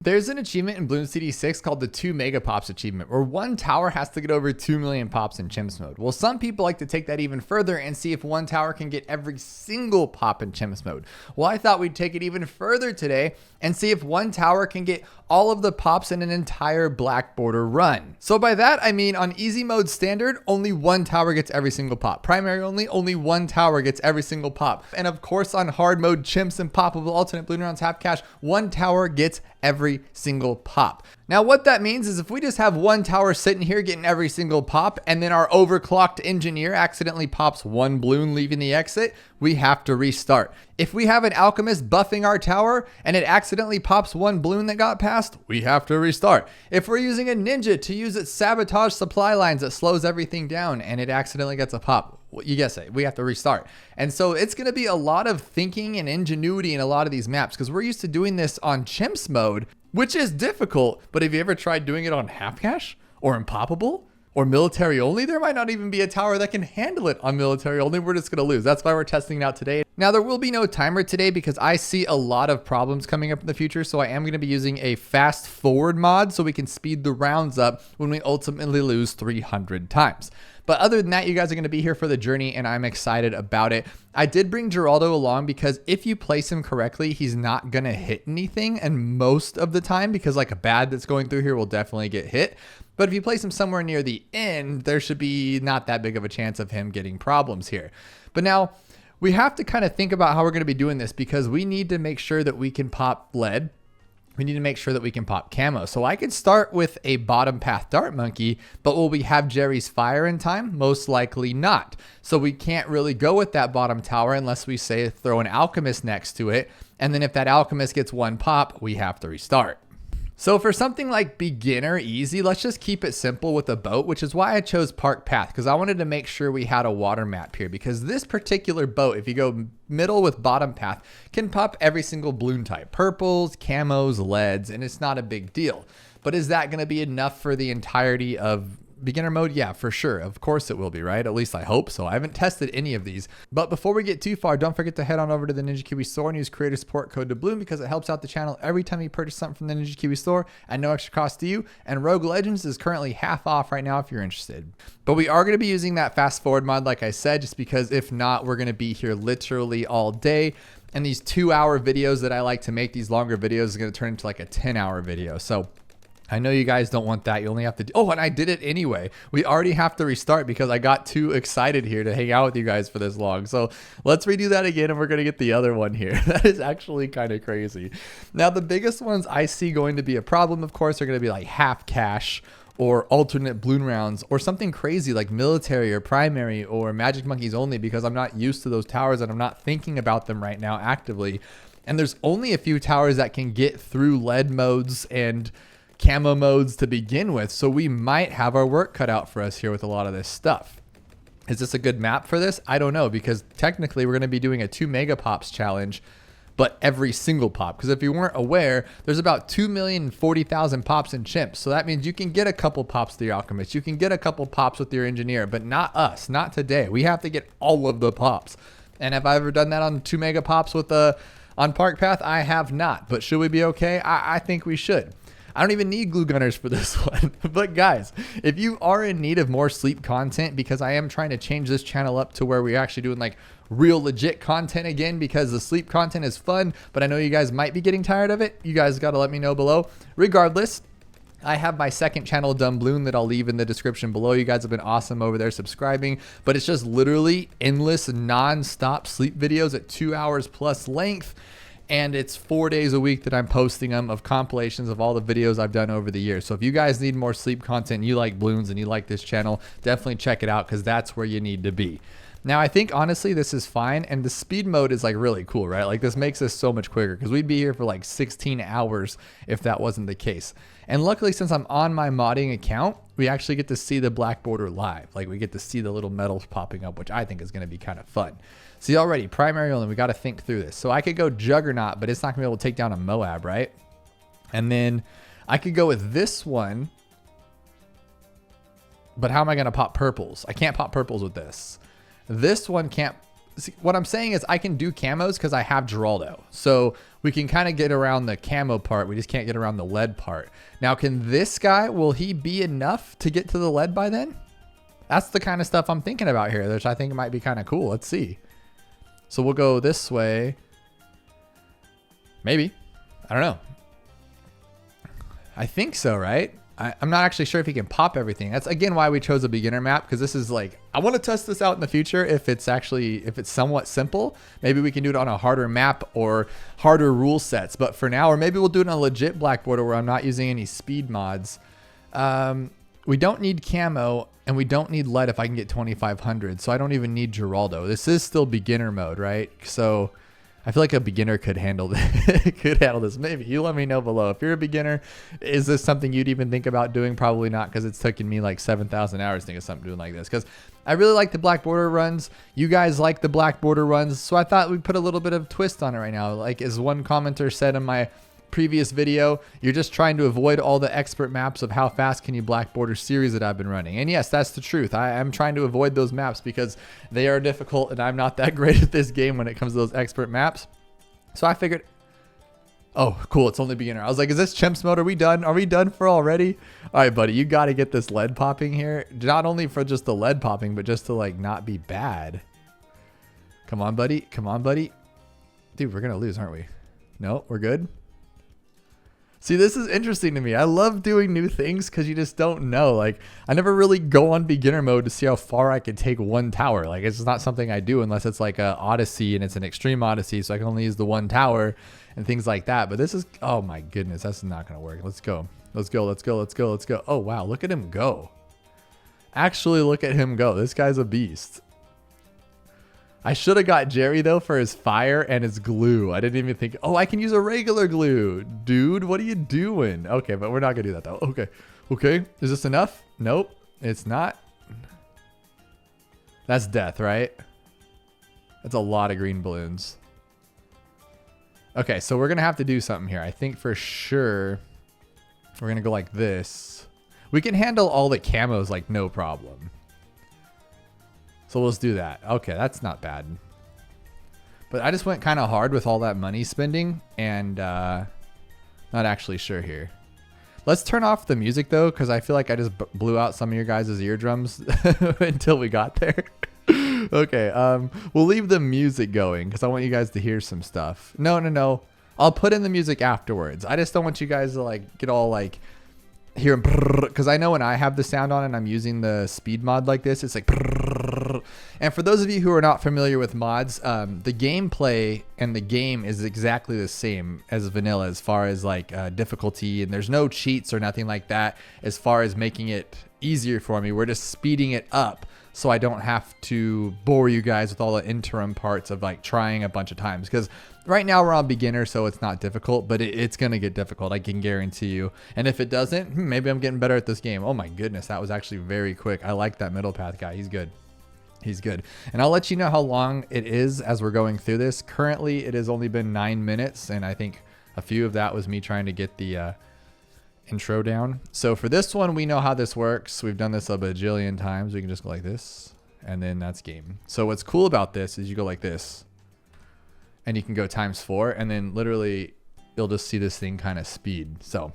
There's an achievement in Bloons TD6 called the 2 Megapops achievement, where one tower has to get over 2 million pops in chimps mode. Well, some people like to take that even further and see if one tower can get every single pop in chimps mode. Well, I thought we'd take it even further today and see if one tower can get all of the pops in an entire Black Border run. So by that, I mean on easy mode standard, only one tower gets every single pop. Primary only one tower gets every single pop. And of course, on hard mode chimps and poppable alternate balloon rounds half cash, one tower gets every single pop. Now what that means is if we just have one tower sitting here getting every single pop and then our overclocked engineer accidentally pops one balloon leaving the exit, we have to restart. If we have an alchemist buffing our tower and it accidentally pops one balloon that got past, we have to restart. If we're using a ninja to use its sabotage supply lines that slows everything down and it accidentally gets a pop, you guess it, we have to restart. And so it's going to be a lot of thinking and ingenuity in a lot of these maps because we're used to doing this on chimps mode, which is difficult. But have you ever tried doing it on half cash or impoppable or military only? There might not even be a tower that can handle it on military only. We're just going to lose. That's why we're testing it out today. Now there will be no timer today because I see a lot of problems coming up in the future. So I am going to be using a fast forward mod so we can speed the rounds up when we ultimately lose 300 times. But other than that, you guys are going to be here for the journey and I'm excited about it. I did bring Geraldo along because if you place him correctly, he's not going to hit anything. And most of the time, because like a bad that's going through here will definitely get hit. But if you place him somewhere near the end, there should be not that big of a chance of him getting problems here. But now we have to kind of think about how we're going to be doing this because we need to make sure that we can pop lead. We need to make sure that we can pop camo. So I could start with a bottom path dart monkey, but will we have Jerry's fire in time? Most likely not. So we can't really go with that bottom tower unless we say throw an alchemist next to it. And then if that alchemist gets one pop, we have to restart. So for something like beginner easy, let's just keep it simple with a boat, which is why I chose Park Path, because I wanted to make sure we had a water map here, because this particular boat, if you go middle with bottom path, can pop every single balloon type, purples, camos, leads, and it's not a big deal. But is that going to be enough for the entirety of beginner mode? Yeah, for sure. Of course it will be, right? At least I hope so. I haven't tested any of these. But before we get too far, don't forget to head on over to the Ninja Kiwi store and use creator support code Dabloon because it helps out the channel every time you purchase something from the Ninja Kiwi store at no extra cost to you. And Rogue Legends is currently half off right now if you're interested. But we are going to be using that fast forward mod, like I said, just because if not, we're going to be here literally all day. And these 2-hour videos that I like to make, these longer videos, is going to turn into like a 10-hour video. So I know you guys don't want that. You only have to do, oh, and I did it anyway. We already have to restart because I got too excited here to hang out with you guys for this long. So let's redo that again and we're going to get the other one here. That is actually kind of crazy. Now, the biggest ones I see going to be a problem, of course, are going to be like half cash or alternate balloon rounds or something crazy like military or primary or magic monkeys only because I'm not used to those towers and I'm not thinking about them right now actively. And there's only a few towers that can get through lead modes and camo modes to begin with, so we might have our work cut out for us here with a lot of this stuff. Is this a good map for this? I don't know, because technically we're going to be doing a 2 Megapops challenge, but every single pop, because if you weren't aware, there's about 2,040,000 pops in chimps, so that means you can get a couple pops with your alchemist, you can get a couple pops with your engineer, but not us, not today. We have to get all of the pops. And have I ever done that on 2 Megapops with on Park Path? I have not, but should we be okay? I think we should. I don't even need glue gunners for this one. But guys, if you are in need of more sleep content, because I am trying to change this channel up to where we're actually doing like real legit content again, because the sleep content is fun, but I know you guys might be getting tired of it. You guys got to let me know below. Regardless, I have my second channel, Dabloon, that I'll leave in the description below. You guys have been awesome over there subscribing, but it's just literally endless non-stop sleep videos at 2 hours plus length. And it's 4 days a week that I'm posting them of compilations of all the videos I've done over the years. So if you guys need more sleep content, you like balloons and you like this channel, definitely check it out because that's where you need to be. Now, I think honestly, this is fine. And the speed mode is like really cool, right? Like this makes this so much quicker because we'd be here for like 16 hours if that wasn't the case. And luckily, since I'm on my modding account, we actually get to see the Black Border live. Like we get to see the little medals popping up, which I think is going to be kind of fun. See, already primary only, we got to think through this. So I could go Juggernaut, but it's not going to be able to take down a Moab, right? And then I could go with this one. But how am I going to pop purples? I can't pop purples with this. This one can't see, what I'm saying is I can do camos because I have Geraldo. So we can kind of get around the camo part. We just can't get around the lead part. Now, can this guy, will he be enough to get to the lead by then? That's the kind of stuff I'm thinking about here, which I think might be kind of cool. Let's see. So we'll go this way. Maybe. I don't know. I think so, right? I'm not actually sure if he can pop everything. That's again why we chose a beginner map, because this is like, I want to test this out in the future. If it's somewhat simple, maybe we can do it on a harder map or harder rule sets. But for now, or maybe we'll do it on a legit Black Border where I'm not using any speed mods. We don't need camo and we don't need lead if I can get 2500. So I don't even need Geraldo. This is still beginner mode, right? So I feel like a beginner could handle this. Maybe you let me know below. If you're a beginner, is this something you'd even think about doing? Probably not, because it's taken me like 7,000 hours to think of something doing like this. Because I really like the Black Border runs. You guys like the Black Border runs. So I thought we'd put a little bit of twist on it right now. Like as one commenter said in my previous video, you're just trying to avoid all the expert maps of how fast can you Black Border series that I've been running. And yes, that's the truth. I'm trying to avoid those maps because they are difficult and I'm not that great at this game when it comes to those expert maps. So I figured, oh, cool, it's only beginner. I was like, is this chimps mode? Are we done? Are we done for already? All right, buddy, you got to get this lead popping here. Not only for just the lead popping, but just to like not be bad. Come on, buddy. Come on, buddy. Dude, we're going to lose, aren't we? No, we're good. See, this is interesting to me. I love doing new things because you just don't know. Like, I never really go on beginner mode to see how far I can take one tower. Like, it's not something I do unless it's like a Odyssey and it's an extreme Odyssey, so I can only use the one tower and things like that. But this is, oh my goodness, that's not going to work. Let's go. Let's go. Let's go. Let's go. Let's go. Oh, wow. Look at him go. Actually, look at him go. This guy's a beast. I should have got Jerry, though, for his fire and his glue. I didn't even think, oh, I can use a regular glue. Dude, what are you doing? Okay, but we're not going to do that, though. Okay. Okay. Is this enough? Nope. It's not. That's death, right? That's a lot of green balloons. Okay, so we're going to have to do something here. I think for sure we're going to go like this. We can handle all the camos like no problem. So let's do that. Okay, that's not bad. But I just went kind of hard with all that money spending and not actually sure here. Let's turn off the music though, because I feel like I just blew out some of your guys' eardrums until we got there. Okay, we'll leave the music going because I want you guys to hear some stuff. No. I'll put in the music afterwards. I just don't want you guys to like get all like hear, because I know when I have the sound on and I'm using the speed mod like this, it's like. And for those of you who are not familiar with mods, the gameplay and the game is exactly the same as vanilla as far as like difficulty, and there's no cheats or nothing like that as far as making it easier for me. We're just speeding it up so I don't have to bore you guys with all the interim parts of like trying a bunch of times, because right now we're on beginner, so it's not difficult, but it's going to get difficult, I can guarantee you. And if it doesn't, maybe I'm getting better at this game. Oh my goodness, that was actually very quick. I like that middle path guy. He's good. He's good. And I'll let you know how long it is as we're going through this. Currently, it has only been 9 minutes, and I think a few of that was me trying to get the intro down. So for this one, we know how this works. We've done this a bajillion times. We can just go like this, and then that's game. So what's cool about this is you go like this, and you can go ×4, and then literally you'll just see this thing kind of speed. So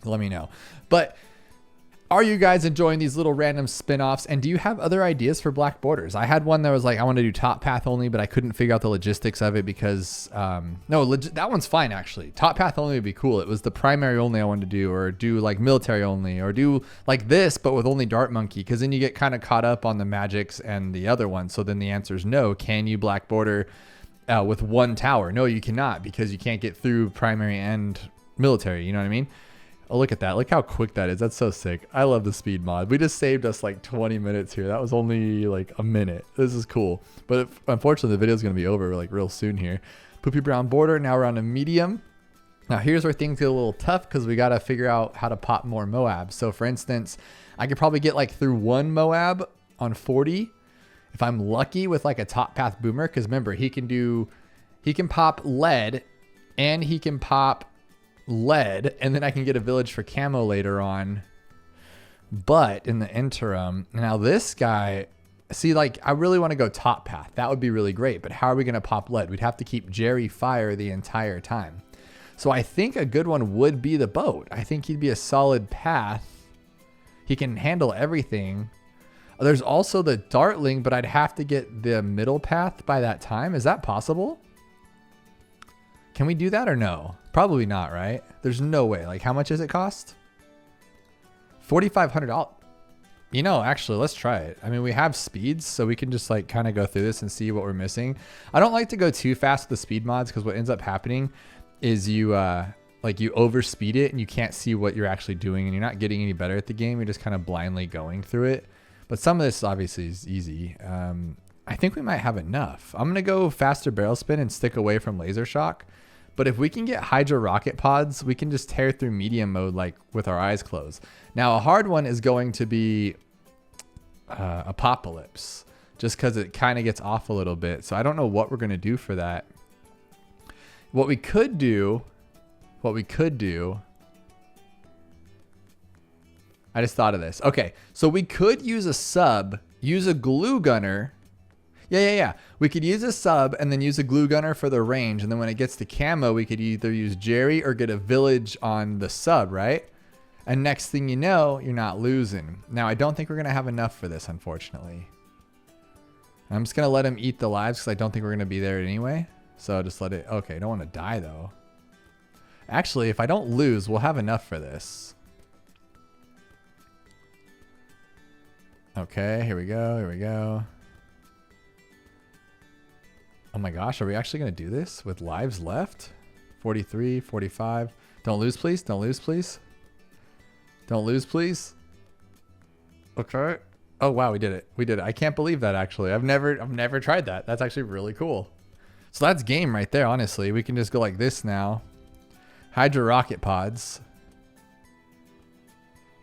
let me know. But are you guys enjoying these little random spin-offs? And do you have other ideas for Black Borders? I had one that was like, I want to do top path only, but I couldn't figure out the logistics of it because, that one's fine actually. Top path only would be cool. It was the primary only I wanted to do, or do like military only, or do like this, but with only Dart Monkey. Cause then you get kind of caught up on the magics and the other one. So then the answer is no. Can you Black Border with one tower? No, you cannot, because you can't get through primary and military. You know what I mean? Oh, look at that. Look how quick that is. That's so sick. I love the speed mod. We just saved us like 20 minutes here. That was only like a minute. This is cool. But unfortunately, the video is going to be over like real soon here. Poopy brown border. Now we're on a medium. Now here's where things get a little tough because we got to figure out how to pop more Moabs. So for instance, I could probably get like through one Moab on 40 if I'm lucky with like a top path boomer. Because remember, he can pop lead and he can pop lead, and then I can get a village for camo later on. But in the interim, now this guy, See, like, I really want to go top path. That would be really great. But how are we going to pop lead? We'd have to keep Jerry fire the entire time. So I think a good one would be the boat. I think he'd be a solid path. He can handle everything. There's also the Dartling, but I'd have to get the middle path by that time. Is that possible? Can we do that or no? Probably not, right? There's no way. Like, how much does it cost? $4,500. You know, actually, let's try it. I mean, we have speeds, so we can just like kind of go through this and see what we're missing. I don't like to go too fast with the speed mods because what ends up happening is you you overspeed it and you can't see what you're actually doing and you're not getting any better at the game. You're just kind of blindly going through it. But some of this obviously is easy. I think we might have enough. I'm going to go faster barrel spin and stick away from laser shock. But if we can get Hydro rocket pods, we can just tear through medium mode like with our eyes closed. Now, a hard one is going to be Apocalypse, just because it kind of gets off a little bit. So I don't know what we're going to do for that. What we could do, I just thought of this. Okay, so we could use a sub, use a glue gunner. Yeah. We could use a sub and then use a glue gunner for the range. And then when it gets to camo, we could either use Jerry or get a village on the sub, right? And next thing you know, you're not losing. Now, I don't think we're going to have enough for this, unfortunately. I'm just going to let him eat the lives because I don't think we're going to be there anyway. So I'll just let it. Okay, I don't want to die, though. Actually, if I don't lose, we'll have enough for this. Okay, here we go. Oh my gosh, are we actually going to do this with lives left? 43, 45. Don't lose, please. Don't lose, please. Don't lose, please. Okay. Oh wow, we did it. I can't believe that, actually. I've never tried that. That's actually really cool. So that's game right there, honestly. We can just go like this now. Hydro rocket pods.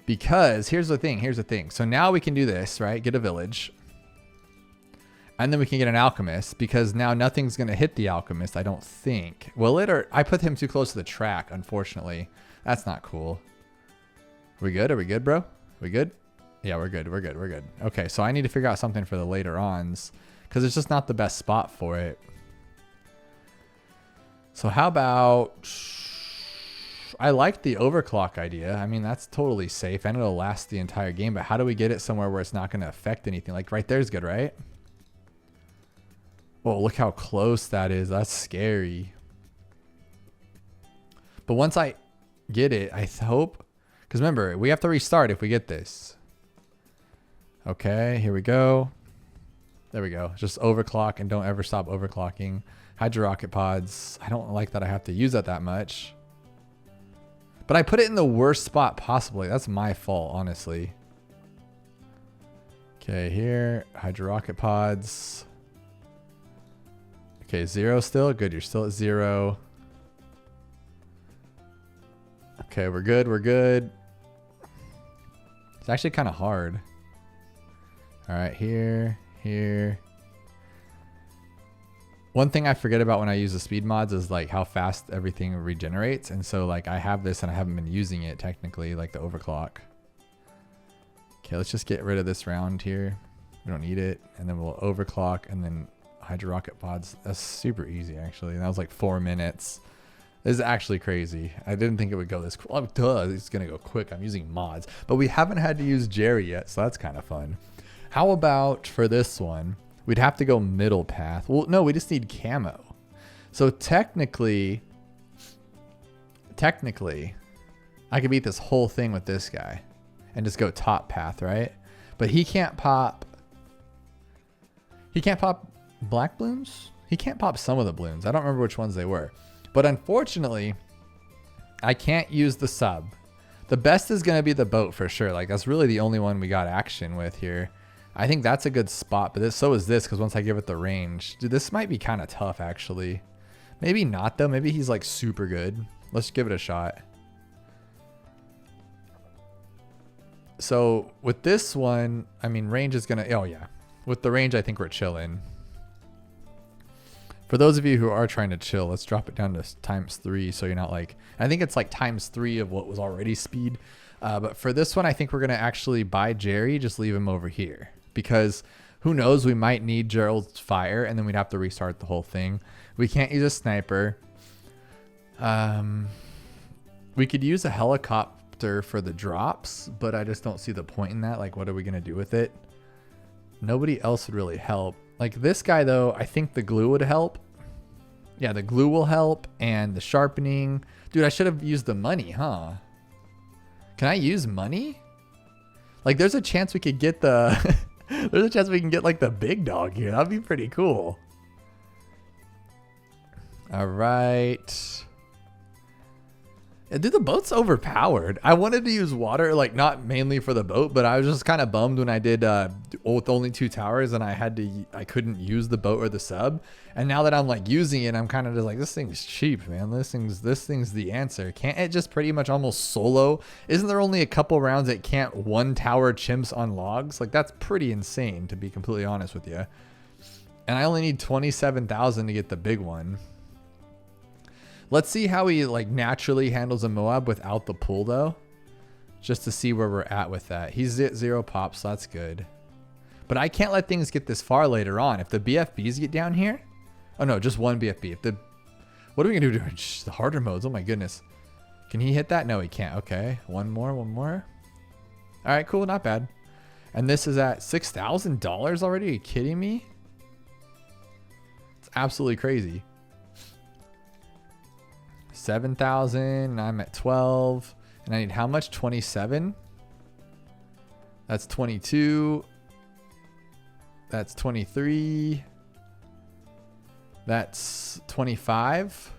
Because here's the thing. So now we can do this, right? Get a village. And then we can get an alchemist because now nothing's going to hit the alchemist, I don't think. Will it? Or I put him too close to the track, unfortunately. That's not cool. Are we good, bro? We good? Yeah, we're good. Okay, so I need to figure out something for the later ons because it's just not the best spot for it. So how about... I like the overclock idea. I mean, that's totally safe and it'll last the entire game. But how do we get it somewhere where it's not going to affect anything? Like right there's good, right? Oh, look how close that is. That's scary. But once I get it, I hope... Because remember, we have to restart if we get this. Okay, here we go. There we go. Just overclock and don't ever stop overclocking. Hydro rocket pods. I don't like that I have to use that much. But I put it in the worst spot possibly. That's my fault, honestly. Okay, here. Hydro rocket pods. Okay, 0 still. Good, you're still at 0. Okay, we're good. It's actually kind of hard. All right, here. One thing I forget about when I use the speed mods is like how fast everything regenerates. And so like I have this and I haven't been using it technically, like the overclock. Okay, let's just get rid of this round here. We don't need it. And then we'll overclock and then Hydro rocket pods. That's super easy actually. That was like 4 minutes. This is actually crazy. I didn't think it would go this quick. Oh, duh, it's gonna go quick. I'm using mods, but we haven't had to use Jerry yet, so that's kind of fun. How about for this one? We'd have to go middle path. Well, no, we just need camo. So technically, I could beat this whole thing with this guy and just go top path, right? But he can't pop. He can't pop black balloons. He can't pop some of the balloons. I don't remember which ones they were. But unfortunately, I can't use the sub. The best is going to be the boat for sure. Like that's really the only one we got action with here. I think that's a good spot, but so is this because once I give it the range. Dude, this might be kind of tough actually. Maybe not though. Maybe he's like super good. Let's give it a shot. So with this one, I mean, range is going to... Oh yeah. With the range, I think we're chilling. For those of you who are trying to chill, let's drop it down to ×3 so you're not like... I think it's like ×3 of what was already speed. But for this one, I think we're going to actually buy Jerry, just leave him over here. Because Who knows? We might need Gerald's fire, and then we'd have to restart the whole thing. We can't use a sniper. We could use a helicopter for the drops, but I just don't see the point in that. Like, what are we gonna do with it? Nobody else would really help. Like this guy though, I think the glue would help. Yeah, the glue will help, and the sharpening. Dude, I should have used the money, huh? Can I use money? Like, there's a chance we could get the there's a chance we can get like the big dog here. That'd be pretty cool. All right. Yeah, dude, the boat's overpowered. I wanted to use water, like not mainly for the boat, but I was just kind of bummed when I did with only 2 towers and I couldn't use the boat or the sub. And now that I'm like using it, I'm kind of just like, this thing's cheap, man. This thing's the answer. Can't it just pretty much almost solo? Isn't there only a couple rounds it can't 1 tower chimps on logs? Like, that's pretty insane, to be completely honest with you. And I only need 27,000 to get the big one. Let's see how he like naturally handles a Moab without the pull though. Just to see where we're at with that. He's at 0 pops, so that's good. But I can't let things get this far later on. If the BFBs get down here. Oh no, just 1 BFB. What are we gonna do during the harder modes? Oh my goodness. Can he hit that? No, he can't. Okay, one more. All right, cool, not bad. And this is at $6,000 already? Are you kidding me? It's absolutely crazy. 7,000 and I'm at 12, and I need how much? 27. That's 22. That's 23. That's 25.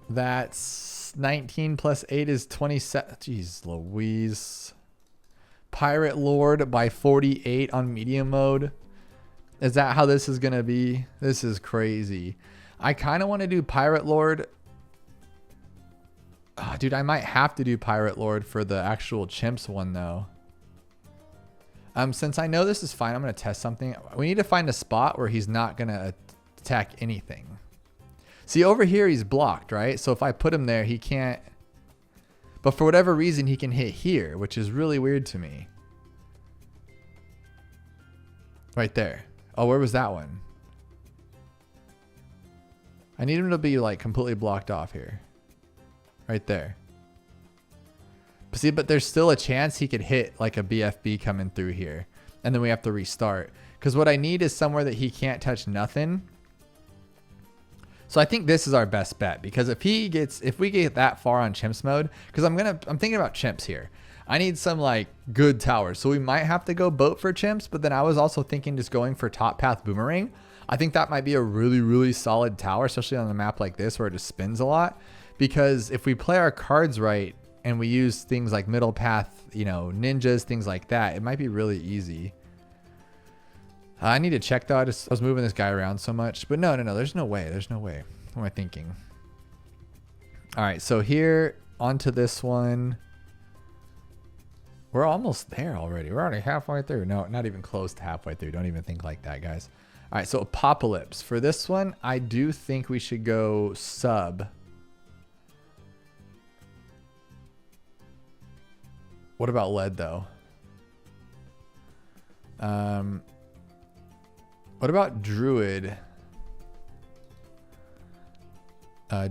That's 19 plus 8 is 27. Jeez Louise. Pirate Lord by 48 on medium mode. Is that how this is going to be? This is crazy. I kind of want to do Pirate Lord. Oh, dude, I might have to do Pirate Lord for the actual chimps one though. Since I know this is fine, I'm going to test something. We need to find a spot where he's not going to attack anything. See, over here he's blocked, right? So if I put him there, he can't. But for whatever reason, he can hit here, which is really weird to me. Right there. Oh, where was that one? I need him to be like completely blocked off here. Right there. But see, but there's still a chance he could hit like a BFB coming through here. And then we have to restart. Because what I need is somewhere that he can't touch nothing. So I think this is our best bet. Because if we get that far on chimps mode, because I'm thinking about chimps here. I need some like good towers. So we might have to go boat for chimps, but then I was also thinking just going for top path boomerang. I think that might be a really, really solid tower, especially on a map like this where it just spins a lot. Because if we play our cards right and we use things like middle path, you know, ninjas, things like that, it might be really easy. I need to check though. I was moving this guy around so much, but no, there's no way. There's no way. What am I thinking? All right, so here onto this one. We're almost there already. We're already halfway through. No, not even close to halfway through. Don't even think like that, guys. All right, so Apocalypse. For this one, I do think we should go sub. What about lead, though? What about Druid?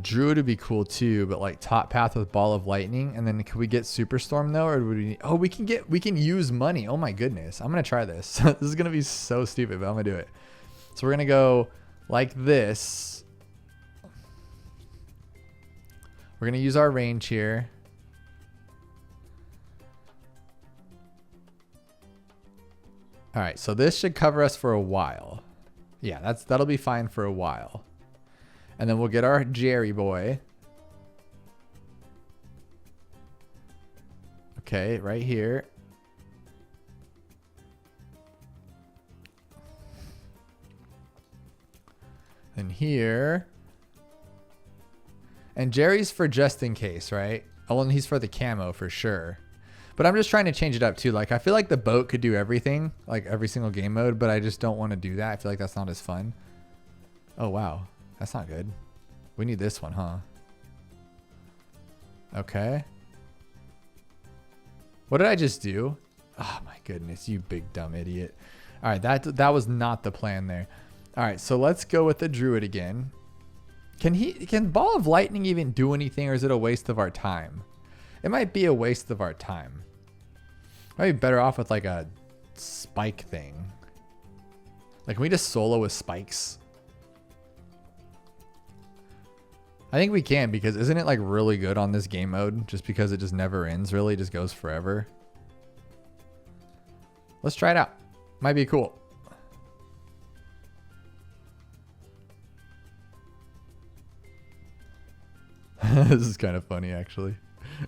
Druid would be cool too, but like top path with Ball of Lightning. And then can we get Superstorm though? Or would we need, oh, we can use money. Oh my goodness. I'm going to try this. This is going to be so stupid, but I'm going to do it. So we're going to go like this. We're going to use our range here. All right. So this should cover us for a while. Yeah, that'll be fine for a while. And then we'll get our Jerry boy. Okay, right here. And here. And Jerry's for just in case, right? Oh, and he's for the camo for sure. But I'm just trying to change it up too. Like, I feel like the boat could do everything, like every single game mode, but I just don't want to do that. I feel like that's not as fun. Oh, wow. That's not good. We need this one, huh? Okay. What did I just do? Oh my goodness, you big dumb idiot. All right, that was not the plan there. All right, so let's go with the druid again. Can Ball of Lightning even do anything, or is it a waste of our time? It might be a waste of our time. Might be better off with like a spike thing. Like, can we just solo with spikes? I think we can, because isn't it like really good on this game mode? Just because it just never ends, really, it just goes forever. Let's try it out. Might be cool. This is kind of funny, actually.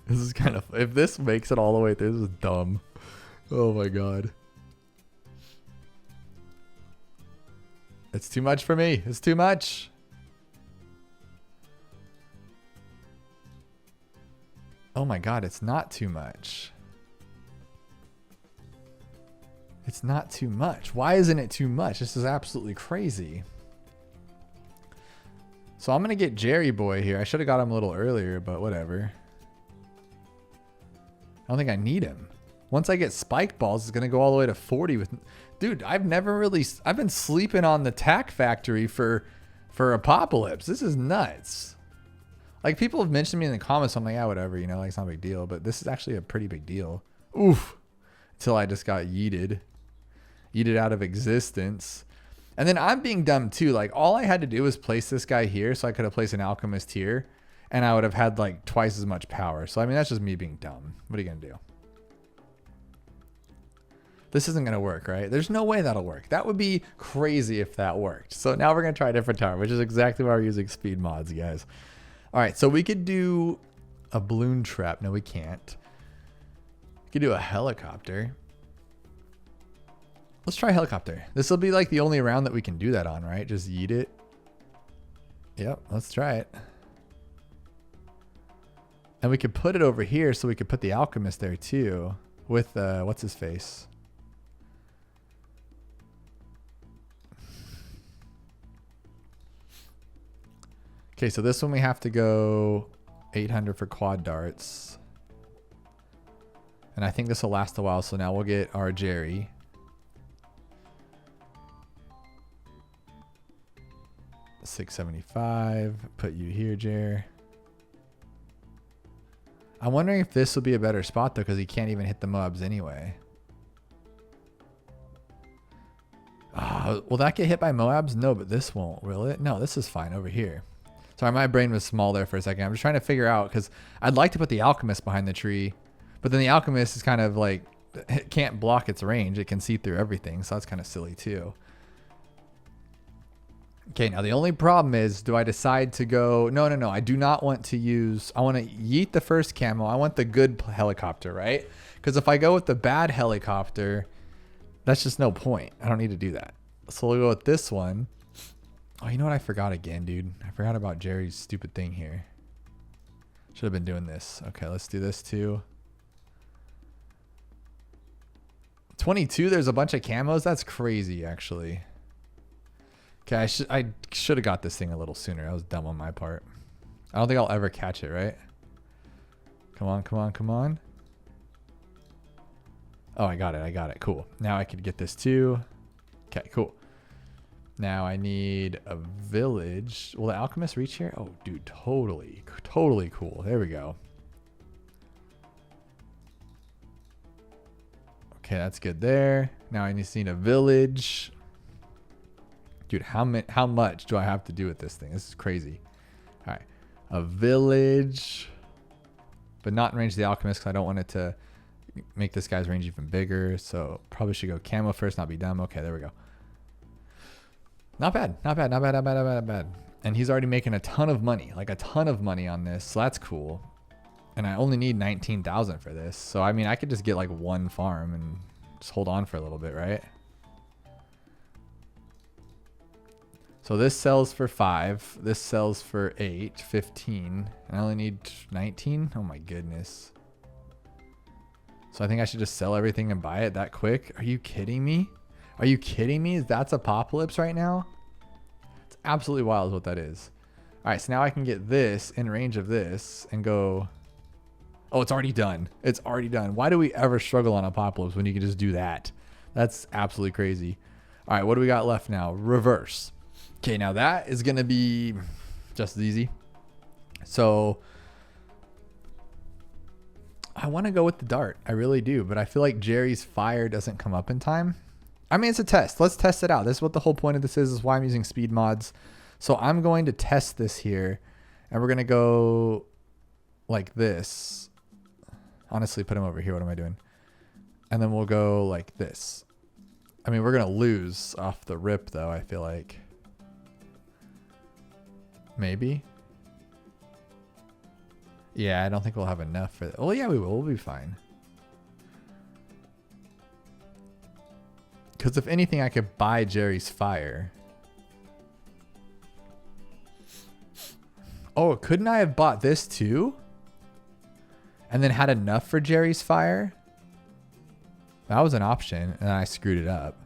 This is kind of, if this makes it all the way through, this is dumb. Oh my god. It's too much for me. It's too much. Oh my god, it's not too much. It's not too much. Why isn't it too much? This is absolutely crazy. So I'm going to get Jerry Boy here. I should have got him a little earlier, but whatever. I don't think I need him. Once I get spike balls, it's going to go all the way to 40 with... Dude, I've been sleeping on the tack factory for Apocalypse. This is nuts. Like, people have mentioned me in the comments. I'm like, yeah, whatever, you know, like, it's not a big deal. But this is actually a pretty big deal. Oof. Until I just got yeeted out of existence. And then I'm being dumb too. Like, all I had to do was place this guy here, so I could have placed an alchemist here, and I would have had like twice as much power. So I mean, that's just me being dumb. What are you gonna do? This isn't gonna work, right? There's no way that'll work. That would be crazy if that worked. So now we're gonna try a different tower, which is exactly why we're using speed mods, guys. All right, so we could do a balloon trap. No, we can't. We could do a helicopter. Let's try helicopter. This will be like the only round that we can do that on, right? Just yeet it. Yep, let's try it. And we could put it over here, so we could put the alchemist there too. With, what's his face? Okay, so this one we have to go 800 for quad darts. And I think this will last a while, so now we'll get our Jerry. $675. Put you here, Jer. I'm wondering if this will be a better spot though, because he can't even hit the Moabs anyway. Will that get hit by Moabs? No, but this won't, will it? No, this is fine over here. Sorry, my brain was small there for a second. I'm just trying to figure out, because I'd like to put the alchemist behind the tree, but then the alchemist is kind of like, it can't block its range. It can see through everything, so that's kind of silly too. Okay, now the only problem is, do I decide to go... No, I do not want to use... I want to yeet the first camo. I want the good helicopter, right? Because if I go with the bad helicopter, that's just no point. I don't need to do that. So we'll go with this one. Oh, you know what? I forgot again, dude. I forgot about Jerry's stupid thing here. Should have been doing this. Okay, let's do this too. 22, there's a bunch of camos? That's crazy, actually. Okay, I should have got this thing a little sooner. That was dumb on my part. I don't think I'll ever catch it, right? Come on, come on, come on. Oh, I got it. Cool. Now I could get this too. Okay, cool. Now I need a village. Will the alchemist reach here? Oh, dude, totally cool. There we go. Okay, that's good there. Now I just need a village. Dude, how much do I have to do with this thing? This is crazy. All right, a village, but not in range of the alchemist, because I don't want it to make this guy's range even bigger. So probably should go camo first, not be dumb. Okay, there we go. Not bad. And he's already making a ton of money, like a ton of money on this. So that's cool. And I only need 19,000 for this. So I mean, I could just get like one farm and just hold on for a little bit, right? So this sells for 5. This sells for 8, 15. I only need 19. Oh my goodness. So I think I should just sell everything and buy it that quick. Are you kidding me? Are you kidding me? That's Apocalypse right now? It's absolutely wild what that is. All right, so now I can get this in range of this and go Oh, it's already done. It's already done. Why do we ever struggle on Apocalypse when you can just do that? That's absolutely crazy. All right, what do we got left now? Reverse. Okay, now that is going to be just as easy. So I want to go with the dart. I really do, but I feel like Jerry's fire doesn't come up in time. I mean, it's a test. Let's test it out. This is what the whole point of this is why I'm using speed mods. So I'm going to test this here, and we're going to go like this. Honestly, put him over here. What am I doing? And then we'll go like this. I mean, we're going to lose off the rip, though, I feel like. Maybe. Yeah, I don't think we'll have enough for that. Well, yeah, we will. We'll be fine. Because if anything, I could buy Jerry's fire. Oh, couldn't I have bought this too? And then had enough for Jerry's fire? That was an option, and I screwed it up.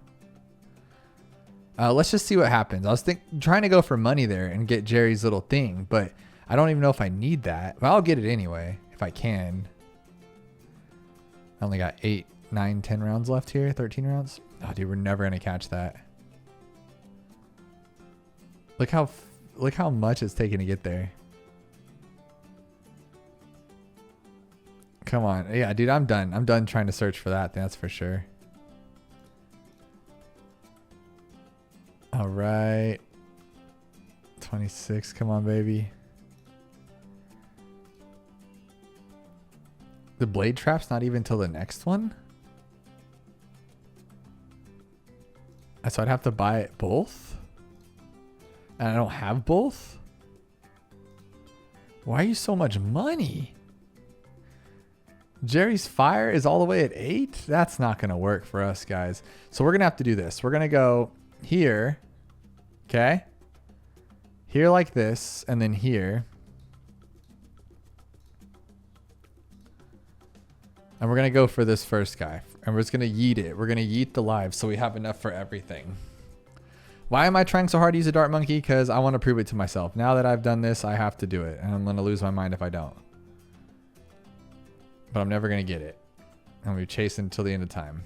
Let's just see what happens. I was trying to go for money there and get Jerry's little thing, but I don't even know if I need that. But I'll get it anyway, if I can. I only got 8, 9, 10 rounds left here. 13 rounds. Oh, dude, we're never going to catch that. Look how much it's taking to get there. Come on. Yeah, dude, I'm done. I'm done trying to search for that. That's for sure. All right. 26. Come on, baby. The blade trap's not even till the next one? So I'd have to buy it both? And I don't have both? Why are you so much money? Jerry's fire is all the way at 8? That's not going to work for us, guys. So we're going to have to do this. We're going to go here. Okay? Here like this. And then here. And we're going to go for this first guy. And we're just going to yeet it. We're going to yeet the lives so we have enough for everything. Why am I trying so hard to use a dart monkey? Because I want to prove it to myself. Now that I've done this, I have to do it. And I'm going to lose my mind if I don't. But I'm never going to get it. I'm going to be chasing until the end of time.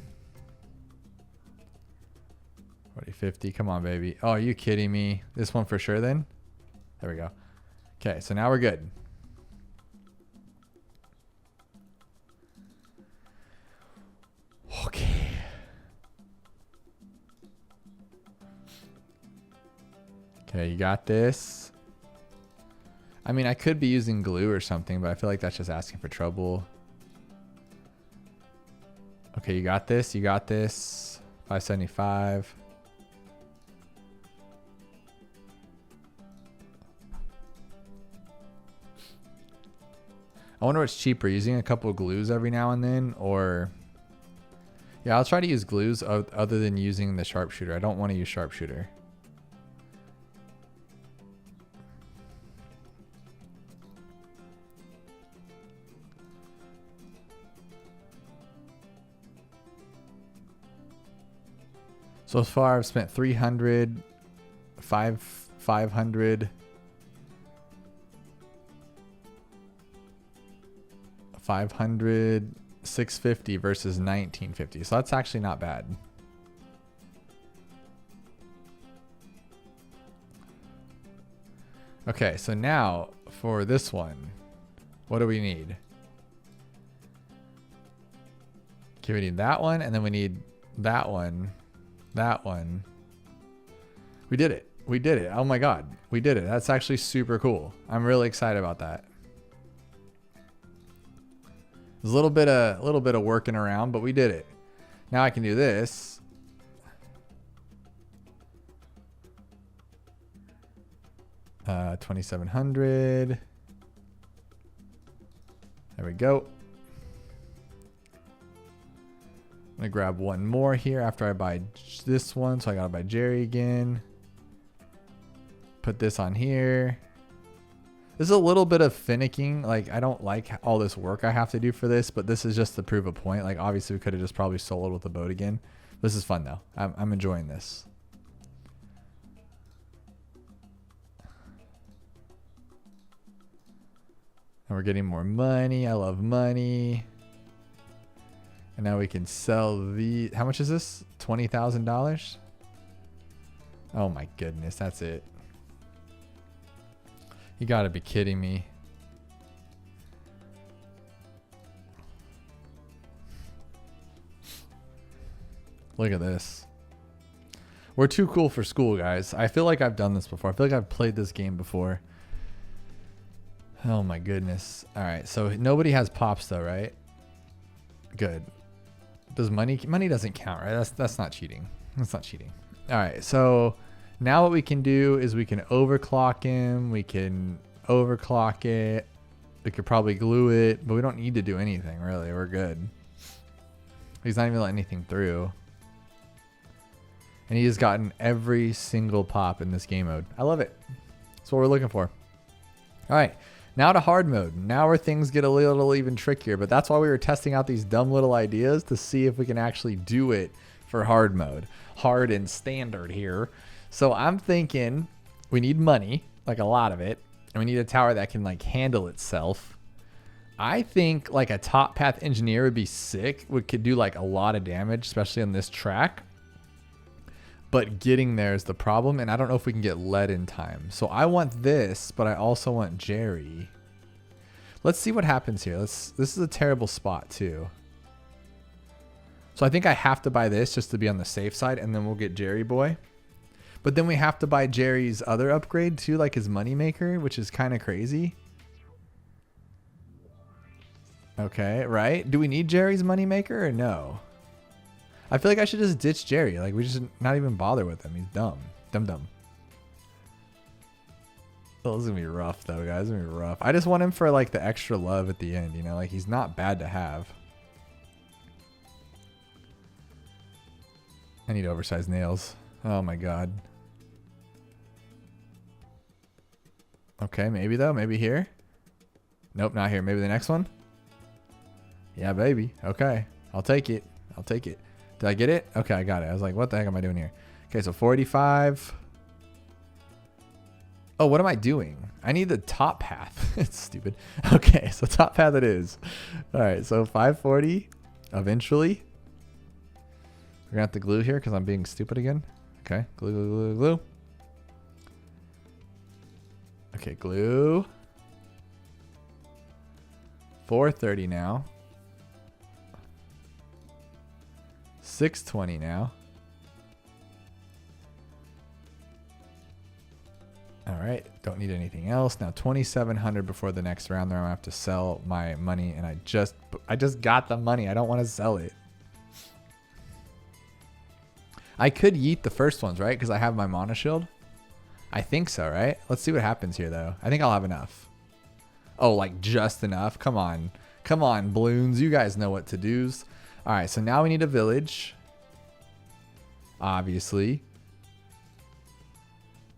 40, 50. Come on, baby. Oh, are you kidding me? This one for sure then? There we go. Okay, so now we're good. Okay. Okay, you got this. I mean, I could be using glue or something, but I feel like that's just asking for trouble. Okay, you got this. You got this. 575. I wonder what's cheaper, using a couple of glues every now and then, or... Yeah, I'll try to use glues other than using the sharpshooter. I don't want to use sharpshooter. So far, I've spent 300, 500, 500, 650 versus 1950. So that's actually not bad. Okay, so now for this one, what do we need? Okay, we need that one, and then we need that one. That one. We did it. We did it. Oh my God. We did it. That's actually super cool. I'm really excited about that. There's a little bit of working around, but we did it. Now I can do this. Uh, 2,700. There we go. I'm gonna grab one more here after I buy this one. So I gotta buy Jerry again. Put this on here. This is a little bit of finicking. Like, I don't like all this work I have to do for this, but this is just to prove a point. Like, obviously we could have just probably soloed with the boat again. This is fun though. I'm enjoying this. And we're getting more money. I love money. And now we can sell the... How much is this? $20,000? Oh my goodness, that's it. You gotta be kidding me. Look at this. We're too cool for school, guys. I feel like I've done this before. I feel like I've played this game before. Oh my goodness. All right, so nobody has pops though, right? Good. Does money doesn't count, right? That's not cheating. That's not cheating. All right, so now what we can do is we can overclock him. We can overclock it. We could probably glue it, but we don't need to do anything really. We're good. He's not even letting anything through. And he has gotten every single pop in this game mode. I love it. That's what we're looking for. All right, now to hard mode. Now where things get a little even trickier, but that's why we were testing out these dumb little ideas to see if we can actually do it for hard mode. Hard and standard here. So I'm thinking we need money, like a lot of it, and we need a tower that can like handle itself. I think like a top path engineer would be sick. We could do like a lot of damage, especially on this track. But getting there is the problem, and I don't know if we can get lead in time. So I want this, but I also want Jerry. Let's see what happens here. This is a terrible spot too. So I think I have to buy this just to be on the safe side, and then we'll get Jerry boy. But then we have to buy Jerry's other upgrade too, like his moneymaker, which is kind of crazy. Okay, right? Do we need Jerry's moneymaker or no? I feel like I should just ditch Jerry. Like, we just not even bother with him. He's dumb. Dumb. Oh, this is going to be rough, though, guys. It's going to be rough. I just want him for, like, the extra love at the end, you know? Like, he's not bad to have. I need oversized nails. Oh, my God. Okay, maybe, though. Maybe here. Nope, not here. Maybe the next one. Yeah, baby. Okay. I'll take it. I'll take it. Did I get it? Okay, I got it. I was like, what the heck am I doing here? Okay, so 485. Oh, what am I doing? I need the top path. It's stupid. Okay, so top path it is. All right, so 540 eventually. We're going to have to glue here because I'm being stupid again. Okay, glue. Okay, glue. 430 now. 620 now. All right, don't need anything else. Now 2,700 before the next round there. I'm gonna have to sell my money, and I just got the money. I don't want to sell it. I could yeet the first ones, right? Because I have my mana shield. I think so, right? Let's see what happens here though. I think I'll have enough. Oh, like just enough. Come on, balloons. You guys know what to do's. All right, so now we need a village. Obviously.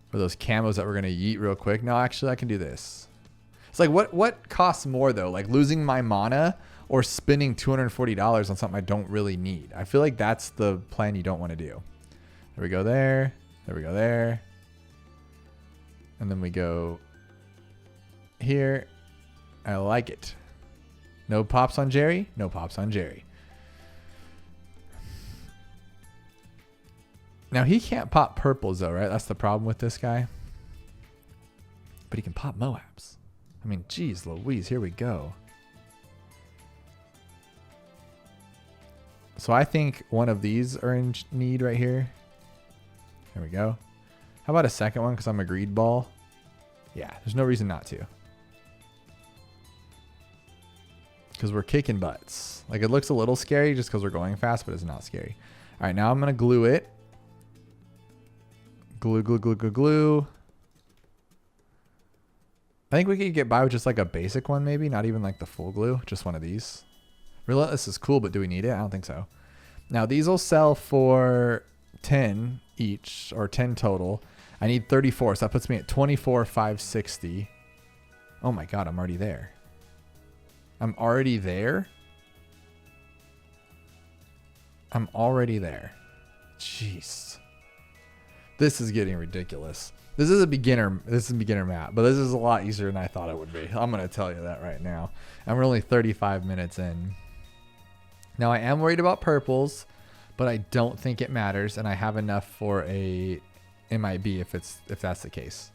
For those camos that we're going to yeet real quick. No, actually, I can do this. It's like, what costs more, though? Like losing my mana or spending $240 on something I don't really need? I feel like that's the plan you don't want to do. There we go there. There we go there. And then we go here. I like it. No pops on Jerry. No pops on Jerry. Now, he can't pop purples, though, right? That's the problem with this guy. But he can pop Moabs. I mean, geez Louise, here we go. So I think one of these are in need right here. There we go. How about a second one because I'm a greed ball? Yeah, there's no reason not to. Because we're kicking butts. Like, it looks a little scary just because we're going fast, but it's not scary. All right, now I'm going to glue it. Glue. I think we could get by with just like a basic one, maybe. Not even like the full glue. Just one of these. Relentless is cool, but do we need it? I don't think so. Now, these will sell for 10 each, or 10 total. I need 34, so that puts me at 24,560. Oh my God, I'm already there. I'm already there? I'm already there. Jeez. This is getting ridiculous. This is a beginner map, but this is a lot easier than I thought it would be. I'm going to tell you that right now. And we're only 35 minutes in. Now I am worried about purples, but I don't think it matters, and I have enough for a MIB if that's the case.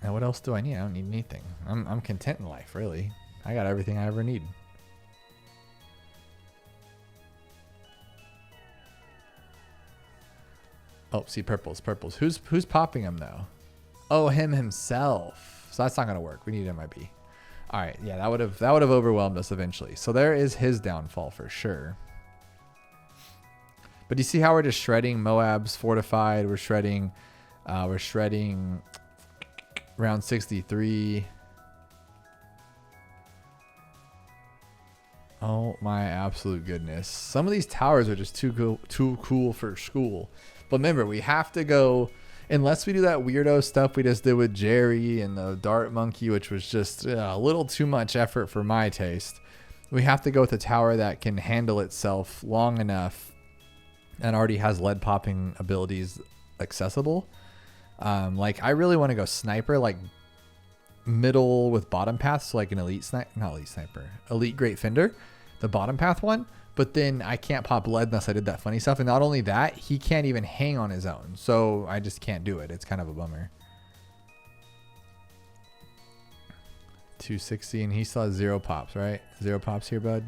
Now what else do I need? I don't need anything. I'm content in life, really. I got everything I ever need. Oh, see, purples. Who's popping him though? Oh, him himself. So that's not gonna work. We need MIB. All right, yeah, that would have overwhelmed us eventually. So there is his downfall for sure. But you see how we're just shredding Moab's fortified. We're shredding round 63. Oh my absolute goodness. Some of these towers are just too cool for school. But remember, we have to go, unless we do that weirdo stuff we just did with Jerry and the Dart Monkey, which was just a little too much effort for my taste. We have to go with a tower that can handle itself long enough and already has lead popping abilities accessible. Like I really want to go sniper, like middle with bottom path, so like an elite great fender, the bottom path one. But then I can't pop lead unless I did that funny stuff. And not only that, he can't even hang on his own. So I just can't do it. It's kind of a bummer. 260, and he still has 0 pops, right? 0 pops here, bud.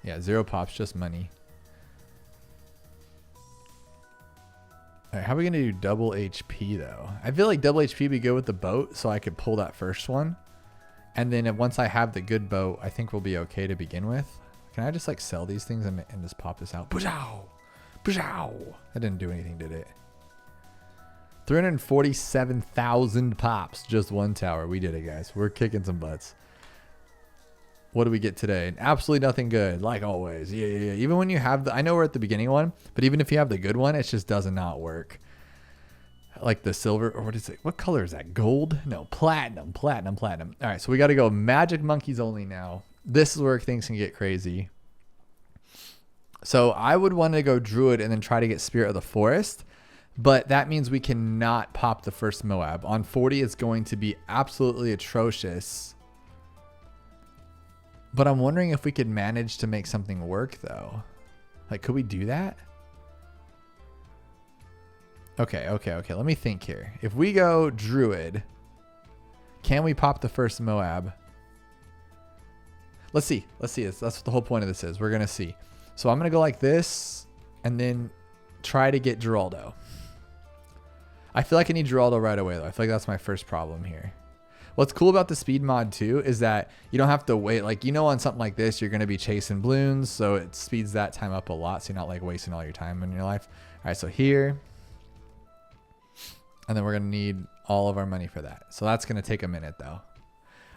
Yeah, 0 pops, just money. All right, how are we gonna do double HP though? I feel like double HP would be good with the boat, so I could pull that first one. And then once I have the good boat, I think we'll be okay to begin with. Can I just like sell these things and just pop this out? That didn't do anything, did it? 347,000 pops, just one tower. We did it, guys. We're kicking some butts. What do we get today? Absolutely nothing good, like always. Yeah. Even when you have the, I know we're at the beginning one, but even if you have the good one, it just does not work. Like the silver, or what is it? What color is that? Gold? No, platinum. All right, so we got to go magic monkeys only now. This is where things can get crazy. So I would want to go druid and then try to get spirit of the forest, but that means we cannot pop the first Moab. On 40, it's going to be absolutely atrocious. But I'm wondering if we could manage to make something work though. Like, could we do that? Okay. Let me think here. If we go druid, can we pop the first Moab? Let's see. That's what the whole point of this is. We're going to see. So I'm going to go like this and then try to get Geraldo. I feel like I need Geraldo right away, though. I feel like that's my first problem here. What's cool about the speed mod, too, is that you don't have to wait. Like, on something like this, you're going to be chasing balloons. So it speeds that time up a lot. So you're not like wasting all your time in your life. All right, so here. And then we're going to need all of our money for that. So that's going to take a minute, though.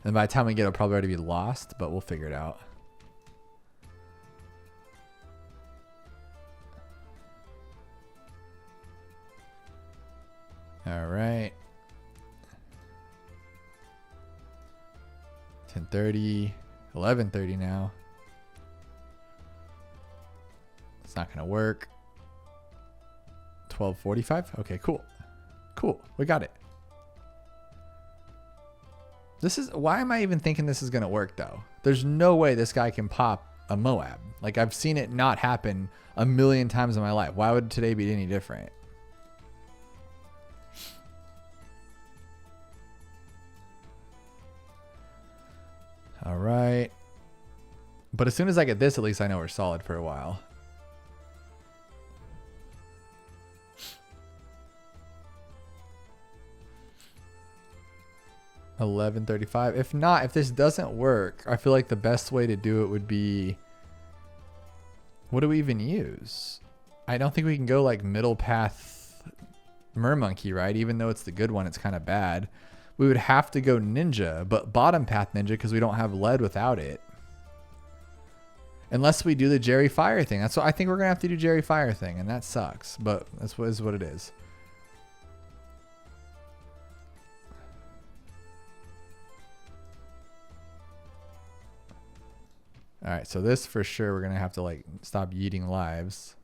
And by the time we get it, it'll probably already be lost, but we'll figure it out. All right. 10:30, 11:30 now. It's not going to work. 12:45. Okay, cool. We got it. Why am I even thinking this is going to work though? There's no way this guy can pop a Moab. Like, I've seen it not happen a million times in my life. Why would today be any different? All right. But as soon as I get this, at least I know we're solid for a while. $11.35. If not, if this doesn't work, I feel like the best way to do it would be, what do we even use? I don't think we can go like middle path Mermonkey, right? Even though it's the good one, it's kind of bad. We would have to go ninja, but bottom path ninja because we don't have lead without it. Unless we do the Jerry Fire thing. That's what I think we're gonna have to do, Jerry Fire thing, and that sucks, but that's what it is. All right, so this for sure we're gonna have to like stop yeeting lives.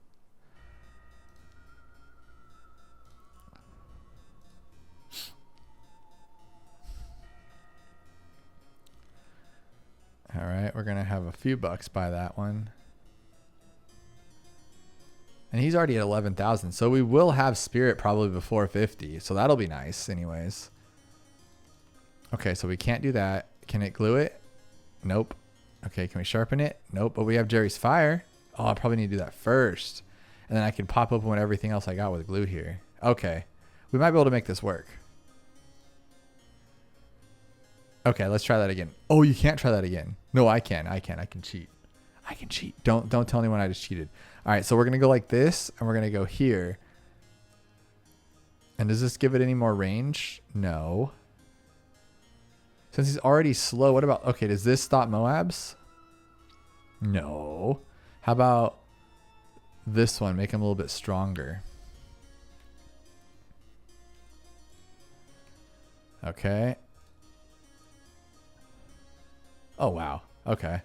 we're going to have a few bucks by that one. And he's already at 11,000. So we will have spirit probably before 50. So that'll be nice anyways. Okay, so we can't do that. Can it glue it? Nope. Okay, can we sharpen it? Nope. But we have Jerry's fire. Oh, I probably need to do that first. And then I can pop open with everything else I got with glue here. Okay. We might be able to make this work. Okay, let's try that again. Oh, you can't try that again. No, I can. I can cheat. I can cheat. Don't tell anyone I just cheated. All right, so we're going to go like this, and we're going to go here. And does this give it any more range? No. Since he's already slow, what about... Okay, does this stop Moabs? No. How about this one? Make him a little bit stronger. Okay. Oh, wow. Okay.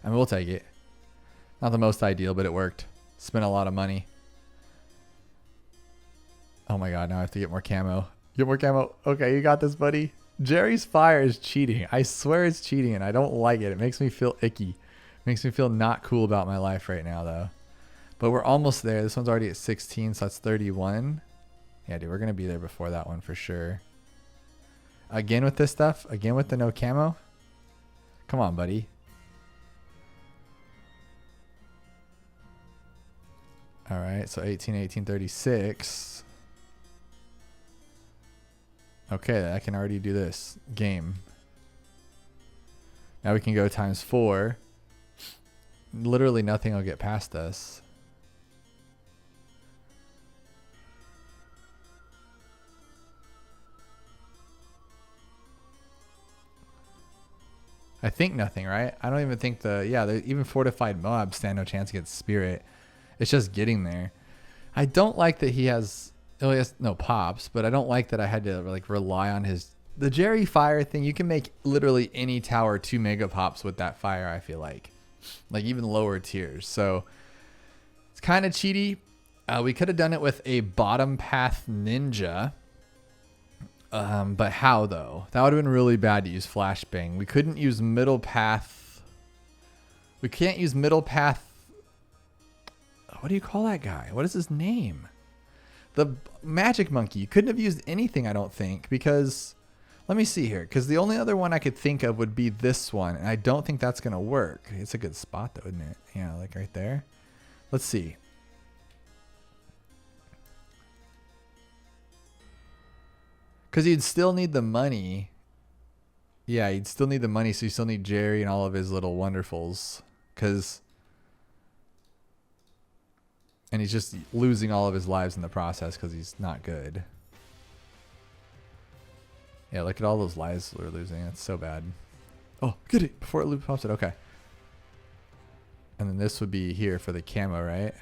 I mean, we'll take it. Not the most ideal, but it worked. Spent a lot of money. Oh my god, now I have to get more camo. Get more camo. Okay, you got this, buddy. Jerry's fire is cheating. I swear it's cheating, and I don't like it. It makes me feel icky. Makes me feel not cool about my life right now, though. But we're almost there. This one's already at 16, so that's 31. Yeah, dude, we're going to be there before that one for sure. Again with this stuff? Again with the no camo? Come on, buddy. All right, so 18, 18, 36. Okay, I can already do this. Game. Now we can go times 4. Literally nothing will get past us. I think nothing, right? I don't even think even fortified Moab stand no chance against spirit. It's just getting there. I don't like that he has no pops, but I don't like that I had to like rely on the Jerry fire thing. You can make literally any tower 2 Megapops with that fire, I feel like even lower tiers. So it's kind of cheaty. We could have done it with a bottom path ninja. But how though? That would have been really bad to use flashbang. We couldn't use middle path. We can't use middle path. What do you call that guy? What is his name? The magic monkey. You couldn't have used anything, I don't think, because let me see here. Because the only other one I could think of would be this one, and I don't think that's gonna work. It's a good spot though, isn't it? Yeah, like right there. Let's see. Because you'd still need the money. Yeah, you'd still need the money, so you still need Jerry and all of his little wonderfuls. And he's just losing all of his lives in the process because he's not good. Yeah, look at all those lives we're losing. That's so bad. Oh, get it before it pops it. Okay. And then this would be here for the camo, right?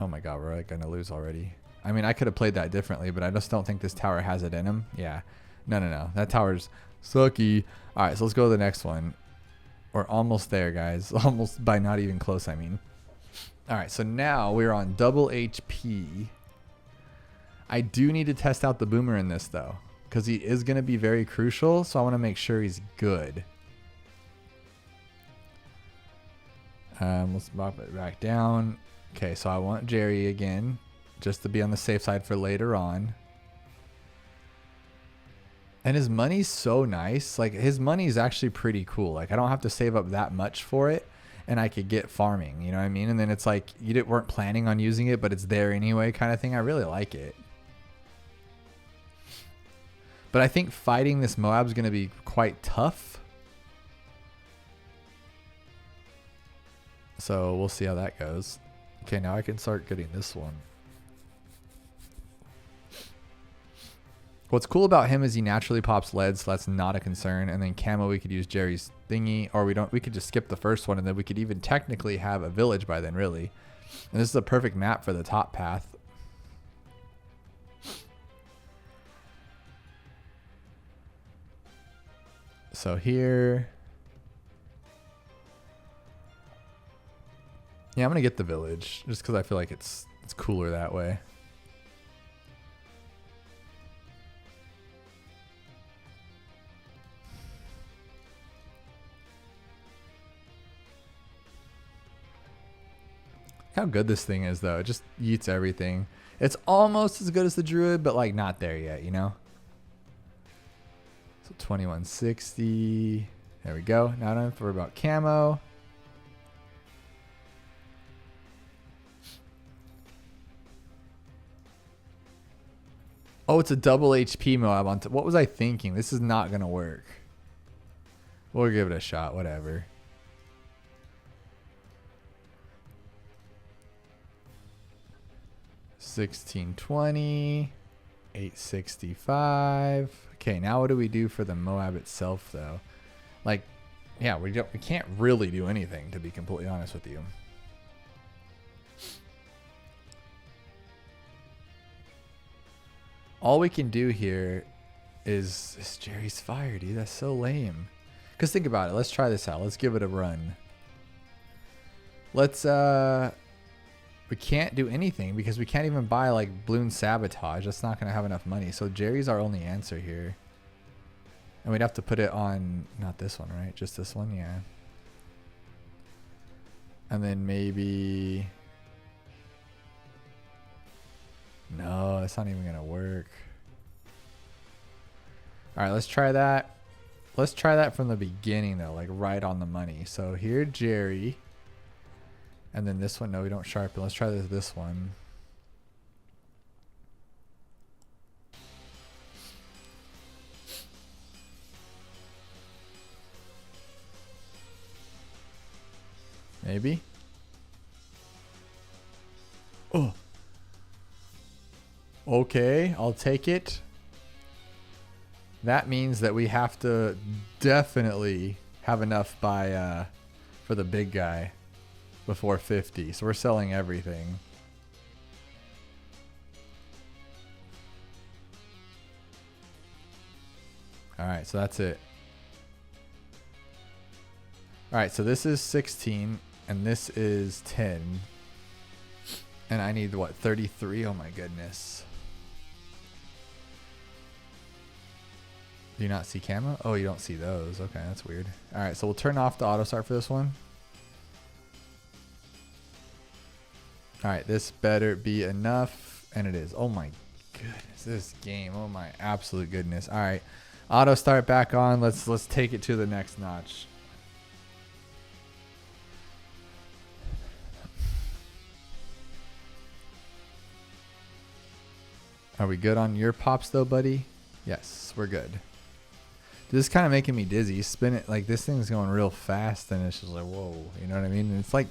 Oh my god, we're like gonna lose already. I mean, I could have played that differently, but I just don't think this tower has it in him. Yeah. No. That tower's sucky. All right, so let's go to the next one. We're almost there, guys. Almost by not even close, I mean. All right, so now we're on double HP. I do need to test out the boomer in this, though, because he is going to be very crucial, so I want to make sure he's good. Let's pop it back down. Okay, so I want Jerry again, just to be on the safe side for later on. And his money's so nice. Like, his money is actually pretty cool. Like, I don't have to save up that much for it, and I could get farming, you know what I mean? And then it's like, you weren't planning on using it, but it's there anyway kind of thing. I really like it. But I think fighting this Moab's going to be quite tough. So we'll see how that goes. Okay, now I can start getting this one. What's cool about him is he naturally pops lead, so that's not a concern. And then camo, we could use Jerry's thingy, or we could just skip the first one, and then we could even technically have a village by then, really. And this is a perfect map for the top path. So here, yeah, I'm gonna get the village just because I feel like it's cooler that way. How good this thing is, though. It just yeets everything. It's almost as good as the Druid, but like not there yet, you know? So 2160. There we go. Now I don't have to worry about camo. Oh, it's a double HP Moab on top. What was I thinking? This is not going to work. We'll give it a shot, whatever. $16.20, $865. Okay, now what do we do for the Moab itself, though? Like, yeah, we can't really do anything, to be completely honest with you. All we can do here is Jerry's Fire, dude. That's so lame. Because think about it. Let's try this out. Let's give it a run. Let's, we can't do anything because we can't even buy like Bloon Sabotage. That's not going to have enough money. So Jerry's our only answer here. And we'd have to put it on, not this one, right? Just this one, yeah. And then maybe... No, it's not even going to work. All right, let's try that. Let's try that from the beginning, though, like right on the money. So here, Jerry. And then this one, no, we don't sharpen. Let's try this one. Maybe. Oh. Okay, I'll take it. That means that we have to definitely have enough by for the big guy before 50. So we're selling everything. All right, so that's it. All right, so this is 16 and this is 10. And I need what, 33? Oh my goodness. Do you not see camo? Oh, you don't see those. Okay, that's weird. All right, so we'll turn off the auto start for this one. All right, this better be enough. And it is. Oh my goodness, this game. Oh my absolute goodness. All right, auto start back on. Let's take it to the next notch. Are we good on your pops though, buddy? Yes, we're good. This is kind of making me dizzy. Spin it like this thing's going real fast and it's just like, whoa, you know what I mean? And it's like,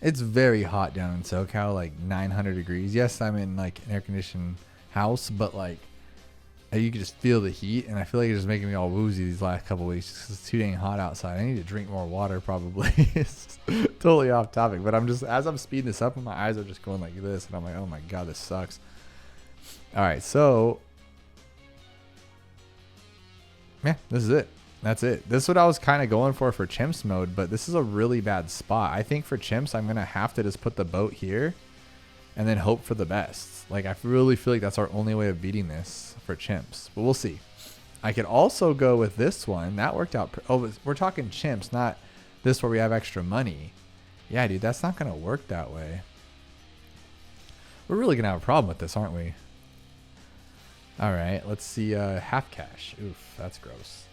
it's very hot down in SoCal, like 900 degrees. Yes, I'm in like an air conditioned house, but like you can just feel the heat. And I feel like it's just making me all woozy these last couple weeks because it's too dang hot outside. I need to drink more water probably. It's totally off topic, but I'm just, as I'm speeding this up, my eyes are just going like this. And I'm like, oh my God, this sucks. All right, so yeah, this is it. That's it. This is what I was kind of going for chimps mode, but this is a really bad spot. I think for chimps, I'm going to have to just put the boat here and then hope for the best. Like, I really feel like that's our only way of beating this for chimps, but we'll see. I could also go with this one. That worked out. Oh, we're talking chimps, not this where we have extra money. Yeah, dude, that's not going to work that way. We're really going to have a problem with this, aren't we? All right, let's see. Half cash. Oof, that's gross.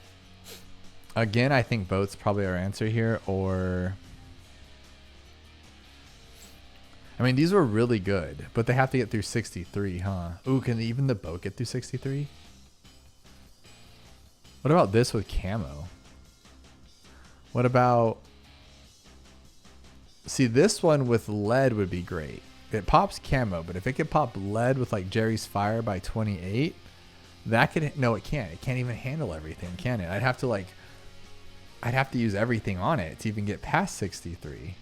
Again, I think boat's probably our answer here, or... I mean, these were really good, but they have to get through 63, huh? Ooh, can even the boat get through 63? What about this with camo? What about... See, this one with lead would be great. It pops camo, but if it could pop lead with like Jerry's Fire by 28, that could... No, it can't. It can't even handle everything, can it? I'd have to use everything on it to even get past 63,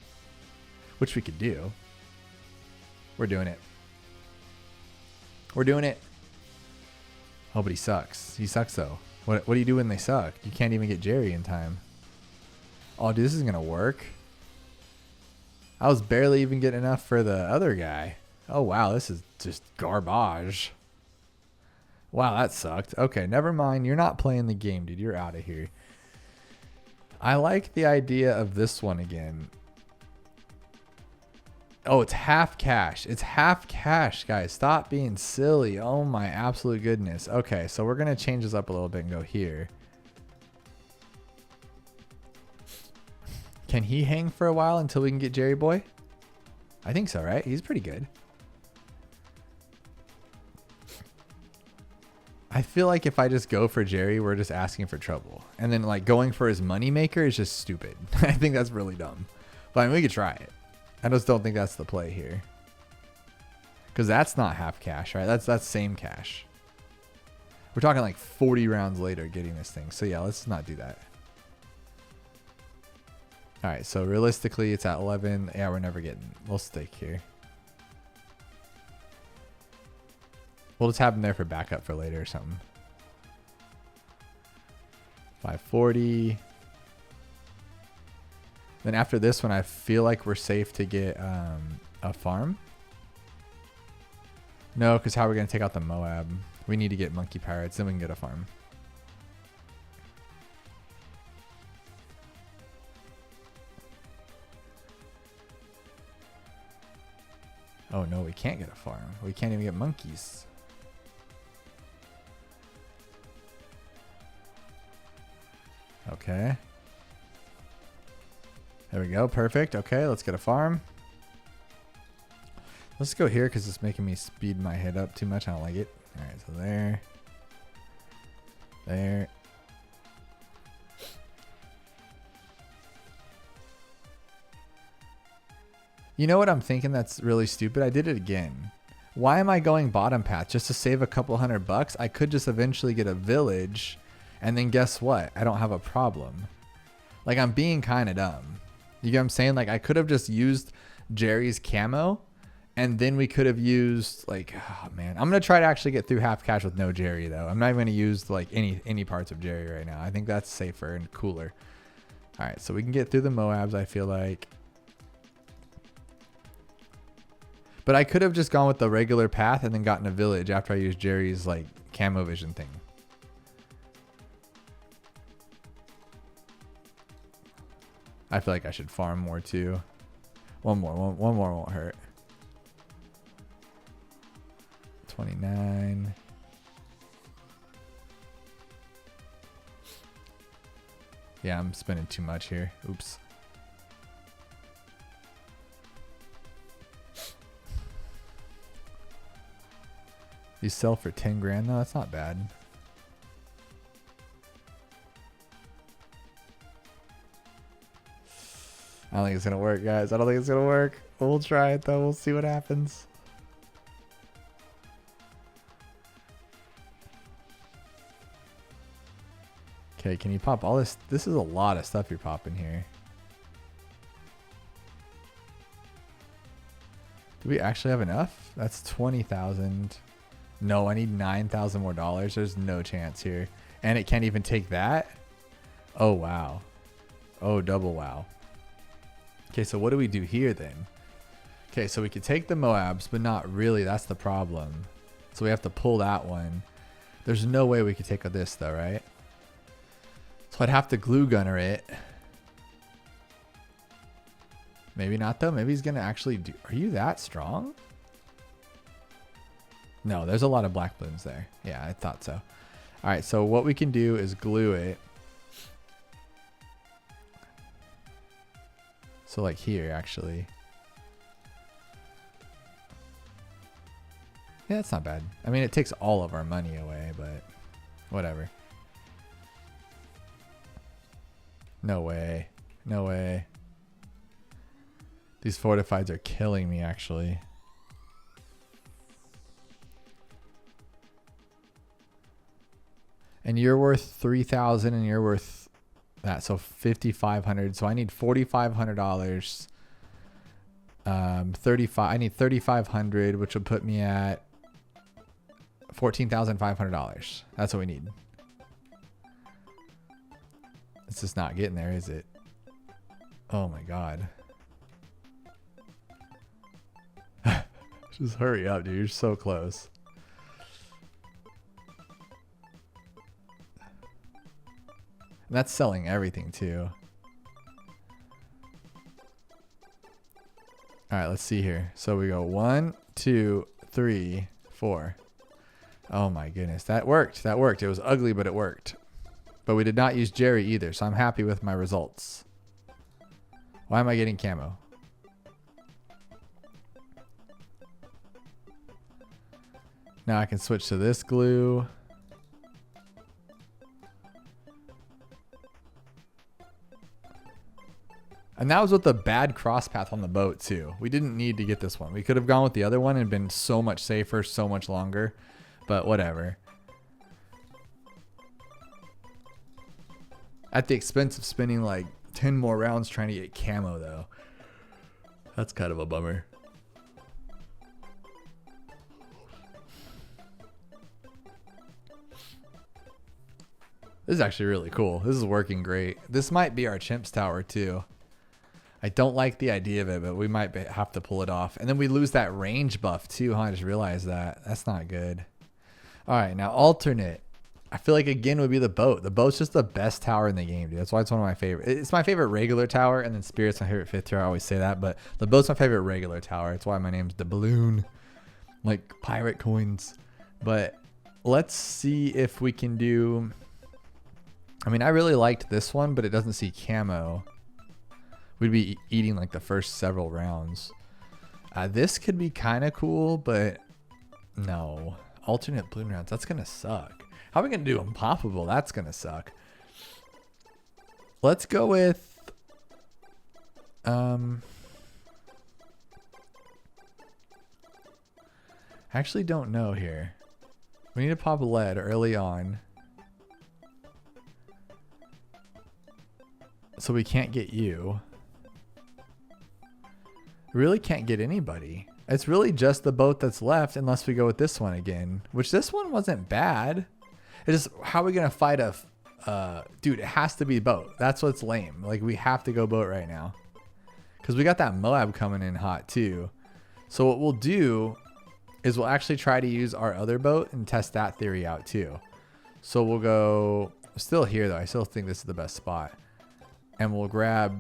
which we could do. We're doing it. We're doing it. Oh, but he sucks. He sucks though. What do you do when they suck? You can't even get Jerry in time. Oh, dude, this is gonna work. I was barely even getting enough for the other guy. Oh, wow, this is just garbage. Wow, that sucked. Okay, never mind. You're not playing the game, dude. You're out of here. I like the idea of this one again. Oh, it's half cash. It's half cash, guys. Stop being silly. Oh my absolute goodness. Okay, so we're going to change this up a little bit and go here. Can he hang for a while until we can get Jerry Boy? I think so, right? He's pretty good. I feel like if I just go for Jerry, we're just asking for trouble. And then like going for his money maker is just stupid. I think that's really dumb. But I mean, we could try it. I just don't think that's the play here. Because that's not half cash, right? That's same cash. We're talking like 40 rounds later getting this thing. So yeah, let's not do that. All right, so realistically, it's at 11. Yeah, we're never getting. We'll stick here. We'll just have them there for backup for later or something. 540. Then after this one, I feel like we're safe to get a farm. No, because how are we going to take out the Moab? We need to get monkey pirates, then we can get a farm. Oh no, we can't get a farm. We can't even get monkeys. Okay. There we go. Perfect. Okay, let's get a farm. Let's go here because it's making me speed my head up too much. I don't like it. All right, so there. There. You know what I'm thinking that's really stupid? I did it again. Why am I going bottom path? Just to save a couple $100? I could just eventually get a village. And then guess what? I don't have a problem. Like, I'm being kind of dumb. You get what I'm saying? Like, I could have just used Jerry's camo. And then we could have used, like, oh man. I'm going to try to actually get through half cash with no Jerry, though. I'm not even going to use, like, any parts of Jerry right now. I think that's safer and cooler. All right, so we can get through the Moabs, I feel like. But I could have just gone with the regular path and then gotten a village after I used Jerry's, like, camo vision thing. I feel like I should farm more too. One more won't hurt. 29. Yeah, I'm spending too much here. Oops. These sell for 10 grand though. That's not bad. I don't think it's gonna work, guys. I don't think it's gonna work. We'll try it though. We'll see what happens. Okay, can you pop all this? This is a lot of stuff you're popping here. Do we actually have enough? That's 20,000. No, I need 9,000 more dollars. There's no chance here. And it can't even take that? Oh, wow. Oh, double wow. Okay, so what do we do here then? Okay, so we could take the Moabs, but not really. That's the problem. So we have to pull that one. There's no way we could take this though, right? So I'd have to glue gunner it. Maybe not though. Maybe he's going to actually do... Are you that strong? No, there's a lot of black balloons there. Yeah, I thought so. All right, so what we can do is glue it. So like here, actually. Yeah, that's not bad. I mean, it takes all of our money away, but whatever. No way. No way. These fortifieds are killing me, actually. And you're worth 3,000 and you're worth that. So 5,500. So I need $4,500. 35. I need 3,500, which would put me at $14,500. That's what we need. It's just not getting there, is it? Oh my God. Just hurry up, dude. You're so close. And that's selling everything too. All right, let's see here. So we go 1, 2, 3, 4. Oh my goodness, that worked. That worked. It was ugly, but it worked. But we did not use Jerry either, so I'm happy with my results. Why am I getting camo? Now I can switch to this glue. And that was with the bad cross path on the boat too. We didn't need to get this one. We could have gone with the other one and been so much safer, so much longer, but whatever. At the expense of spending like 10 more rounds trying to get camo though. That's kind of a bummer. This is actually really cool. This is working great. This might be our chimps tower too. I don't like the idea of it, but we might have to pull it off. And then we lose that range buff too, huh? I just realized that. That's not good. All right, now alternate. I feel like again would be the boat. The boat's just the best tower in the game, dude. That's why it's one of my favorite. It's my favorite regular tower, and then Spirit's my favorite 5th tier. I always say that, but the boat's my favorite regular tower. That's why my name's Dabloon, like pirate coins. But let's see if we can do. I mean, I really liked this one, but it doesn't see camo. We'd be eating like the first several rounds. This could be kind of cool, but no. Alternate balloon rounds. That's going to suck. How are we going to do unpoppable? That's going to suck. Let's go with... I actually don't know here. We need to pop lead early on. So we can't get you. Really can't get anybody. It's really just the boat that's left unless we go with this one again, which this one wasn't bad. It's just, how are we going to fight a, dude, it has to be boat. That's what's lame. Like we have to go boat right now because we got that Moab coming in hot too. So what we'll do is we'll actually try to use our other boat and test that theory out too. So we'll go still here though. I still think this is the best spot. And we'll grab,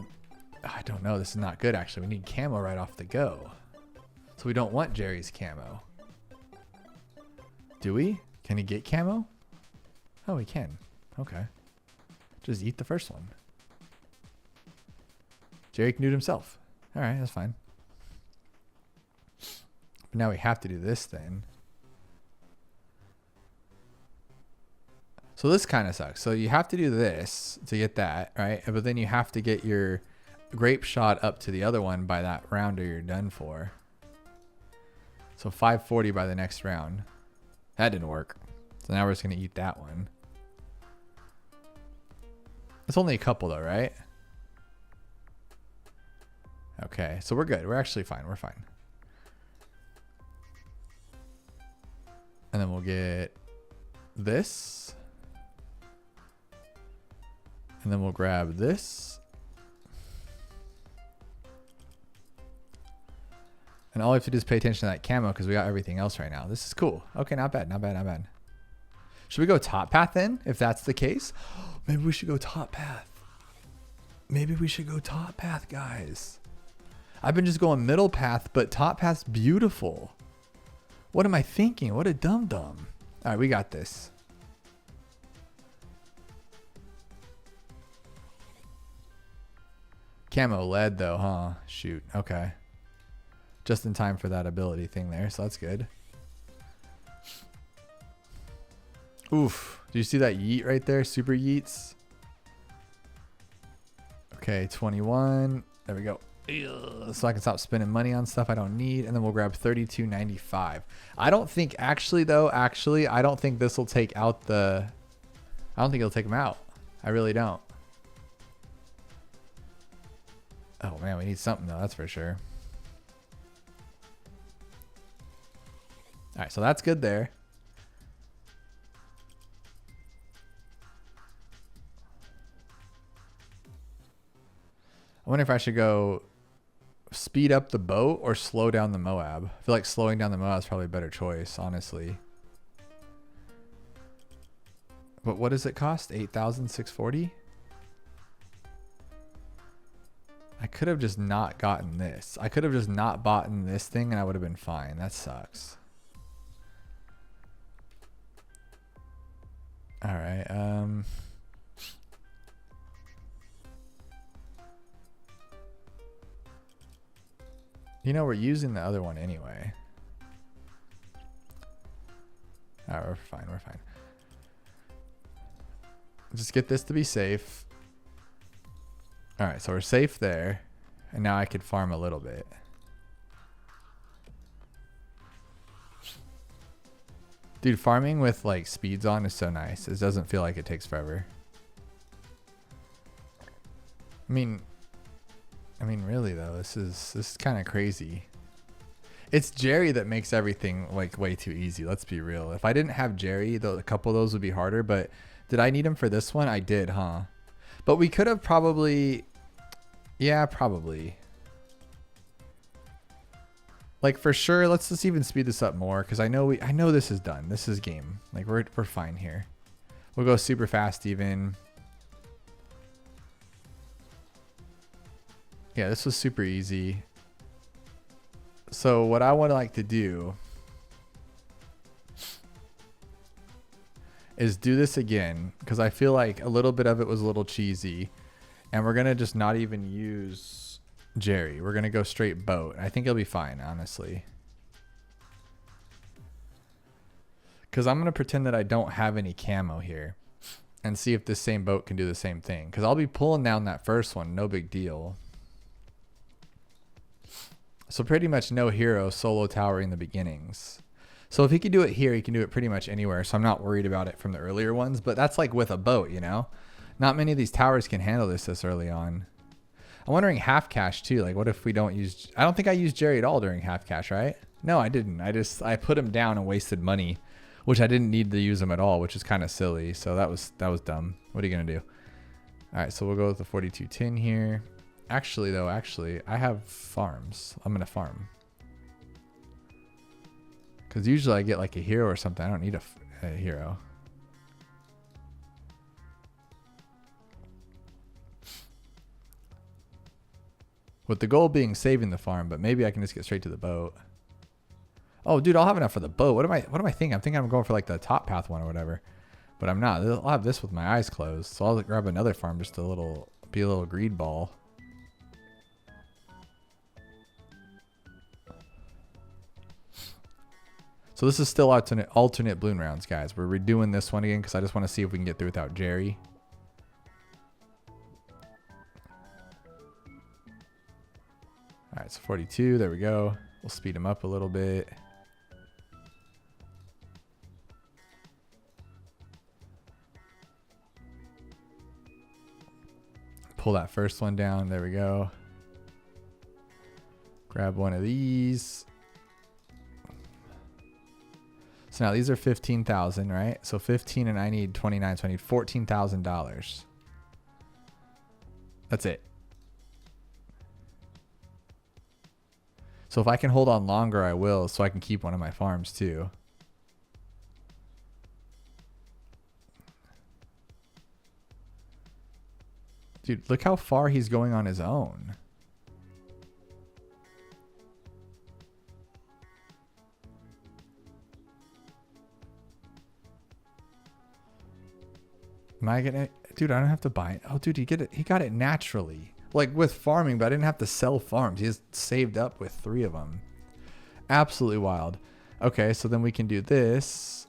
I don't know, this is not good actually. We need camo right off the go. So we don't want Jerry's camo. Do we? Can he get camo? Oh, he can. Okay. Just eat the first one. Jerry can do it himself. All right, that's fine. But now we have to do this then. So this kind of sucks. So you have to do this to get that, right? But then you have to get your grape shot up to the other one by that round or you're done for. So 540 by the next round. That didn't work. So now we're just going to eat that one. It's only a couple though, right? Okay, so we're good. We're actually fine. We're fine. And then we'll get this. And then we'll grab this. And all we have to do is pay attention to that camo because we got everything else right now. This is cool. Okay, not bad, not bad, not bad. Should we go top path then, if that's the case? Maybe we should go top path. Maybe we should go top path, guys. I've been just going middle path, but top path's beautiful. What am I thinking? What a dum-dum. All right, we got this. Camo lead though, huh? Shoot, okay. Just in time for that ability thing there, so that's good. Oof. Do you see that yeet right there? Super yeets. Okay, 21. There we go. Ugh. So I can stop spending money on stuff I don't need. And then we'll grab 32.95. I don't think actually though, I don't think this will take out the... I don't think it'll take them out. I really don't. Oh man, we need something though, that's for sure. All right, so that's good there. I wonder if I should go speed up the boat or slow down the Moab. I feel like slowing down the Moab is probably a better choice, honestly. But what does it cost? 8,640? could have just not gotten this. I could have just not bought in this thing and I would have been fine. That sucks. All right. You know, we're using the other one anyway. All right, we're fine. We're fine. Just get this to be safe. All right, so we're safe there. And now I could farm a little bit. Dude, farming with like speeds on is so nice. It doesn't feel like it takes forever. I mean really though, this is kind of crazy. It's Jerry that makes everything like way too easy. Let's be real. If I didn't have Jerry, though, a couple of those would be harder, but did I need him for this one? I did, huh? But we could have probably, yeah, probably. Like for sure, let's just even speed this up more because I know this is done. This is game. Like we're fine here. We'll go super fast even. Yeah, this was super easy. So what I would like to do is do this again because I feel like a little bit of it was a little cheesy, and we're gonna just not even use Jerry. We're gonna go straight boat. I think it'll be fine, honestly. Because I'm gonna pretend that I don't have any camo here and see if this same boat can do the same thing. Because I'll be pulling down that first one, no big deal. So pretty much no hero solo towering the beginnings. So if he can do it here, he can do it pretty much anywhere. So I'm not worried about it from the earlier ones, but that's like with a boat, you know, not many of these towers can handle this early on. I'm wondering half cash too. Like what if we don't use, I don't think I used Jerry at all during half cash, right? No, I didn't. I put him down and wasted money, which I didn't need to use him at all, which is kind of silly. So that was dumb. What are you going to do? All right. So we'll go with the 42 tin here. Actually, I have farms. I'm going to farm. Because usually I get like a hero or something. I don't need a hero. With the goal being saving the farm, but maybe I can just get straight to the boat. Oh, dude, I'll have enough for the boat. What am I thinking? I'm thinking I'm going for like the top path one or whatever. But I'm not. I'll have this with my eyes closed. So I'll grab another farm just be a little greed ball. So this is still alternate balloon rounds, guys. We're redoing this one again because I just want to see if we can get through without Jerry. All right, so 42. There we go. We'll speed him up a little bit. Pull that first one down. There we go. Grab one of these. So now these are 15,000, right? So 15 and I need 29, so I need $14,000. That's it. So if I can hold on longer, I will, so I can keep one of my farms too. Dude, look how far he's going on his own. Am I gonna, dude, I don't have to buy it. Oh, dude, he got it naturally. Like with farming, but I didn't have to sell farms. He just saved up with 3 of them. Absolutely wild. Okay, so then we can do this.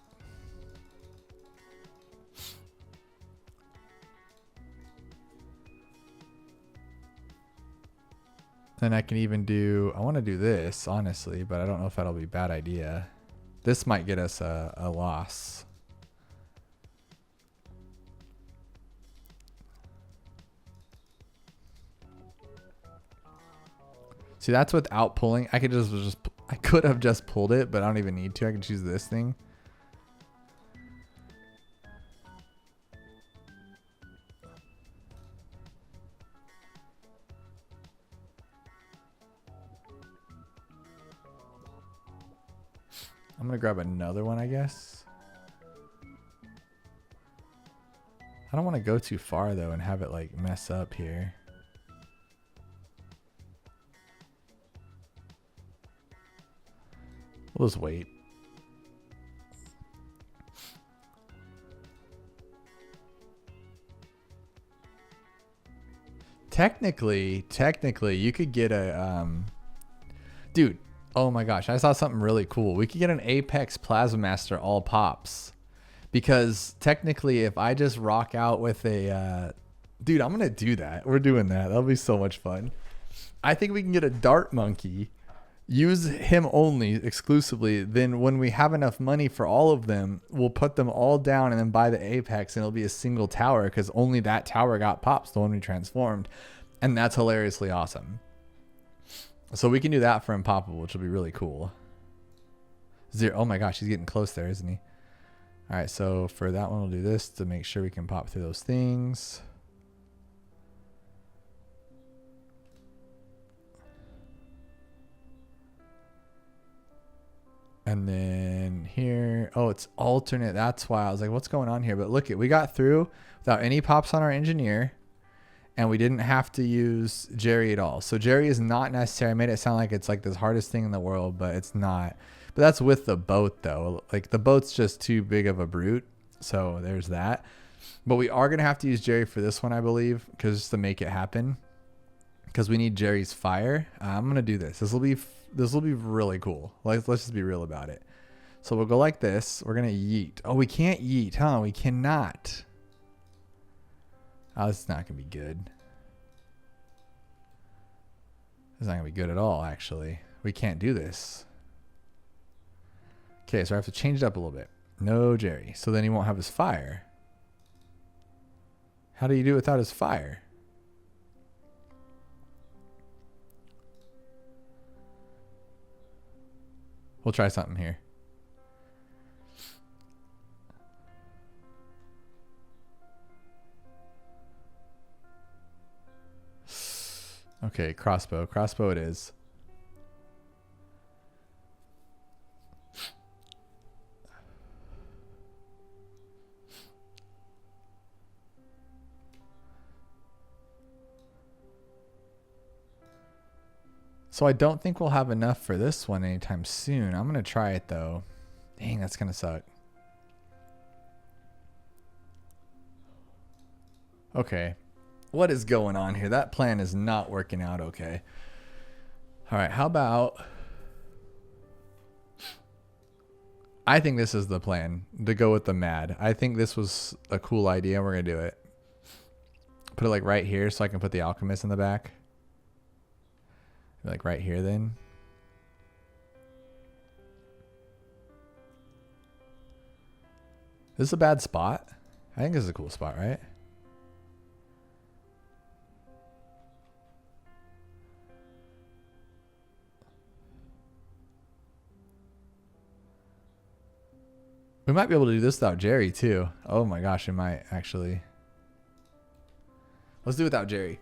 Then I can even do, I want to do this, honestly, but I don't know if that'll be a bad idea. This might get us a loss. See, that's without pulling. I could I could have just pulled it, but I don't even need to. I can choose this thing. I'm gonna grab another one, I guess. I don't want to go too far though and have it like mess up here. We'll just wait. Technically, you could get a, dude, oh my gosh, I saw something really cool. We could get an Apex Plasma Master all pops. Because technically, if I just rock out with a, dude, I'm going to do that. We're doing that. That'll be so much fun. I think we can get a Dart Monkey, use him only exclusively. Then when we have enough money for all of them, we'll put them all down and then buy the Apex, and it'll be a single tower because only that tower got pops, the one we transformed. And that's hilariously awesome. So we can do that for Unpoppable, which will be really cool. Oh my gosh, he's getting close there, isn't he? All right, so for that one, we'll do this to make sure we can pop through those things. And then here, oh, it's alternate. That's why I was like, what's going on here? But look, we got through without any pops on our engineer, and we didn't have to use Jerry at all. So Jerry is not necessary. I made it sound like it's like the hardest thing in the world, but it's not. But that's with the boat though. Like the boat's just too big of a brute. So there's that. But we are going to have to use Jerry for this one, I believe, because just to make it happen. Because we need Jerry's fire. I'm going to do this. This will be really cool. Let's just be real about it. So we'll go like this. We're going to yeet. Oh, we can't yeet, huh? We cannot. Oh, this is not going to be good. This is not going to be good at all, actually. We can't do this. Okay, so I have to change it up a little bit. No Jerry. So then he won't have his fire. How do you do it without his fire? We'll try something here. Okay, crossbow. Crossbow it is. So I don't think we'll have enough for this one anytime soon. I'm going to try it though. Dang, that's going to suck. Okay. What is going on here? That plan is not working out okay. All right, how about... I think this is the plan, to go with the mad. I think this was a cool idea. We're going to do it. Put it like right here so I can put the alchemist in the back. Like right here then. This is a bad spot. I think this is a cool spot, right? We might be able to do this without Jerry too. Oh my gosh, we might actually. Let's do it without Jerry.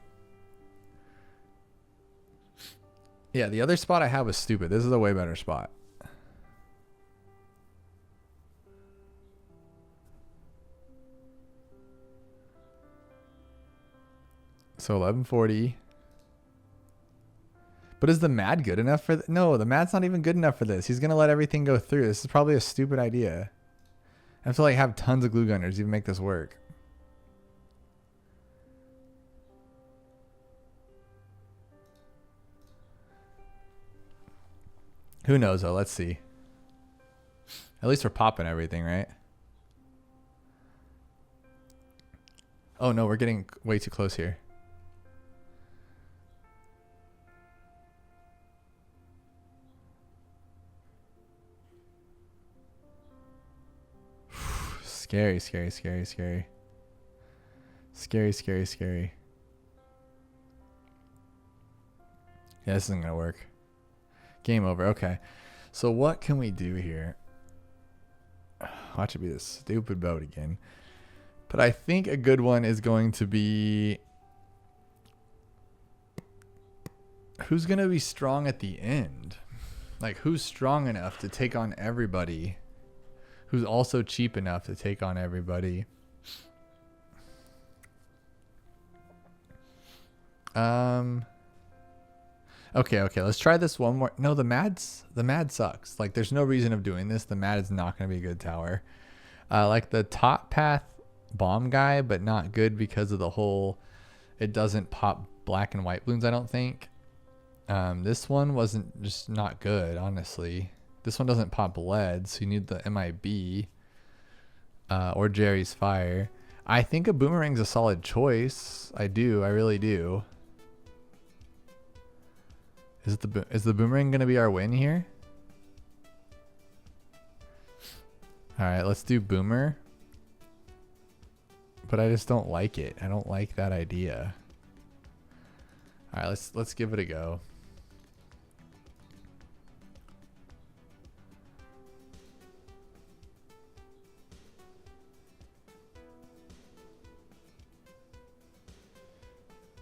Yeah, the other spot I had was stupid. This is a way better spot. So 1140. But is the mad good enough for... No, the mad's not even good enough for this. He's going to let everything go through. This is probably a stupid idea. I have to like have tons of glue gunners to even make this work. Who knows though? Let's see. At least we're popping everything, right? Oh no, we're getting way too close here. Scary, scary, scary, scary. Scary, scary, scary. Yeah, this isn't gonna work. Game over. Okay. So what can we do here? Watch it be this stupid boat again. But I think a good one is going to be... Who's going to be strong at the end? Like, who's strong enough to take on everybody? Who's also cheap enough to take on everybody? Okay, okay, let's try this one more. No, the mad sucks. Like, there's no reason of doing this. The mad is not going to be a good tower. Like the top path bomb guy, but not good because of the whole, it doesn't pop black and white balloons, I don't think. This one wasn't just not good, honestly. This one doesn't pop lead, so you need the MIB or Jerry's Fire. I think a boomerang's a solid choice. I really do. Is the boomerang gonna be our win here? All right, let's do boomer. But I just don't like it. I don't like that idea. All right, let's give it a go.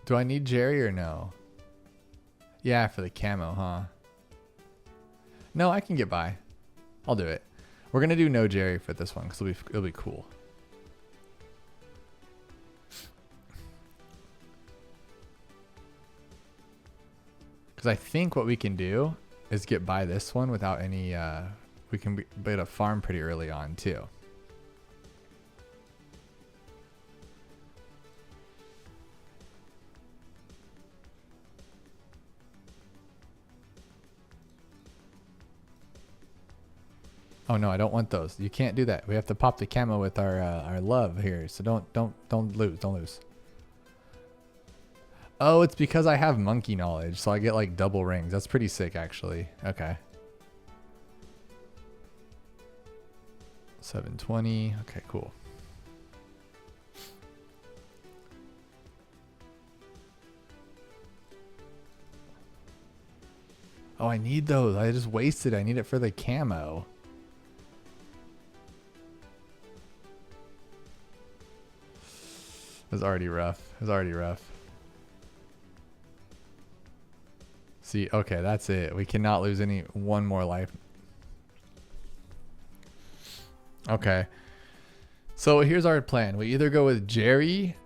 Do I need Jerry or no? Yeah, for the camo, huh? No, I can get by. I'll do it. We're gonna do no Jerry for this one because it'll be cool. Because I think what we can do is get by this one without any. We can be able to farm pretty early on too. Oh no, I don't want those. You can't do that. We have to pop the camo with our love here. So don't lose. Oh, it's because I have monkey knowledge, so I get like double rings. That's pretty sick, actually. Okay. 720. Okay, cool. Oh, I need those. I just wasted. I need it for the camo. It was already rough. It was already rough. See, okay, that's it. We cannot lose one more life. Okay. So here's our plan. We either go with Jerry.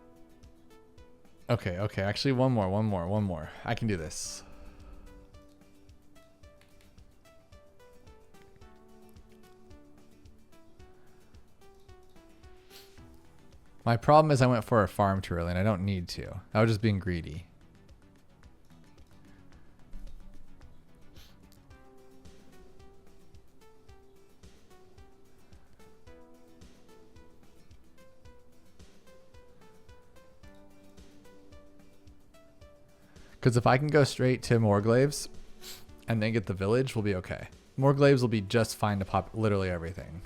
Okay, okay. Actually, one more. I can do this. My problem is I went for a farm too early and I don't need to. I was just being greedy. Because if I can go straight to Morglaves and then get the village, we'll be okay. Morglaves will be just fine to pop literally everything.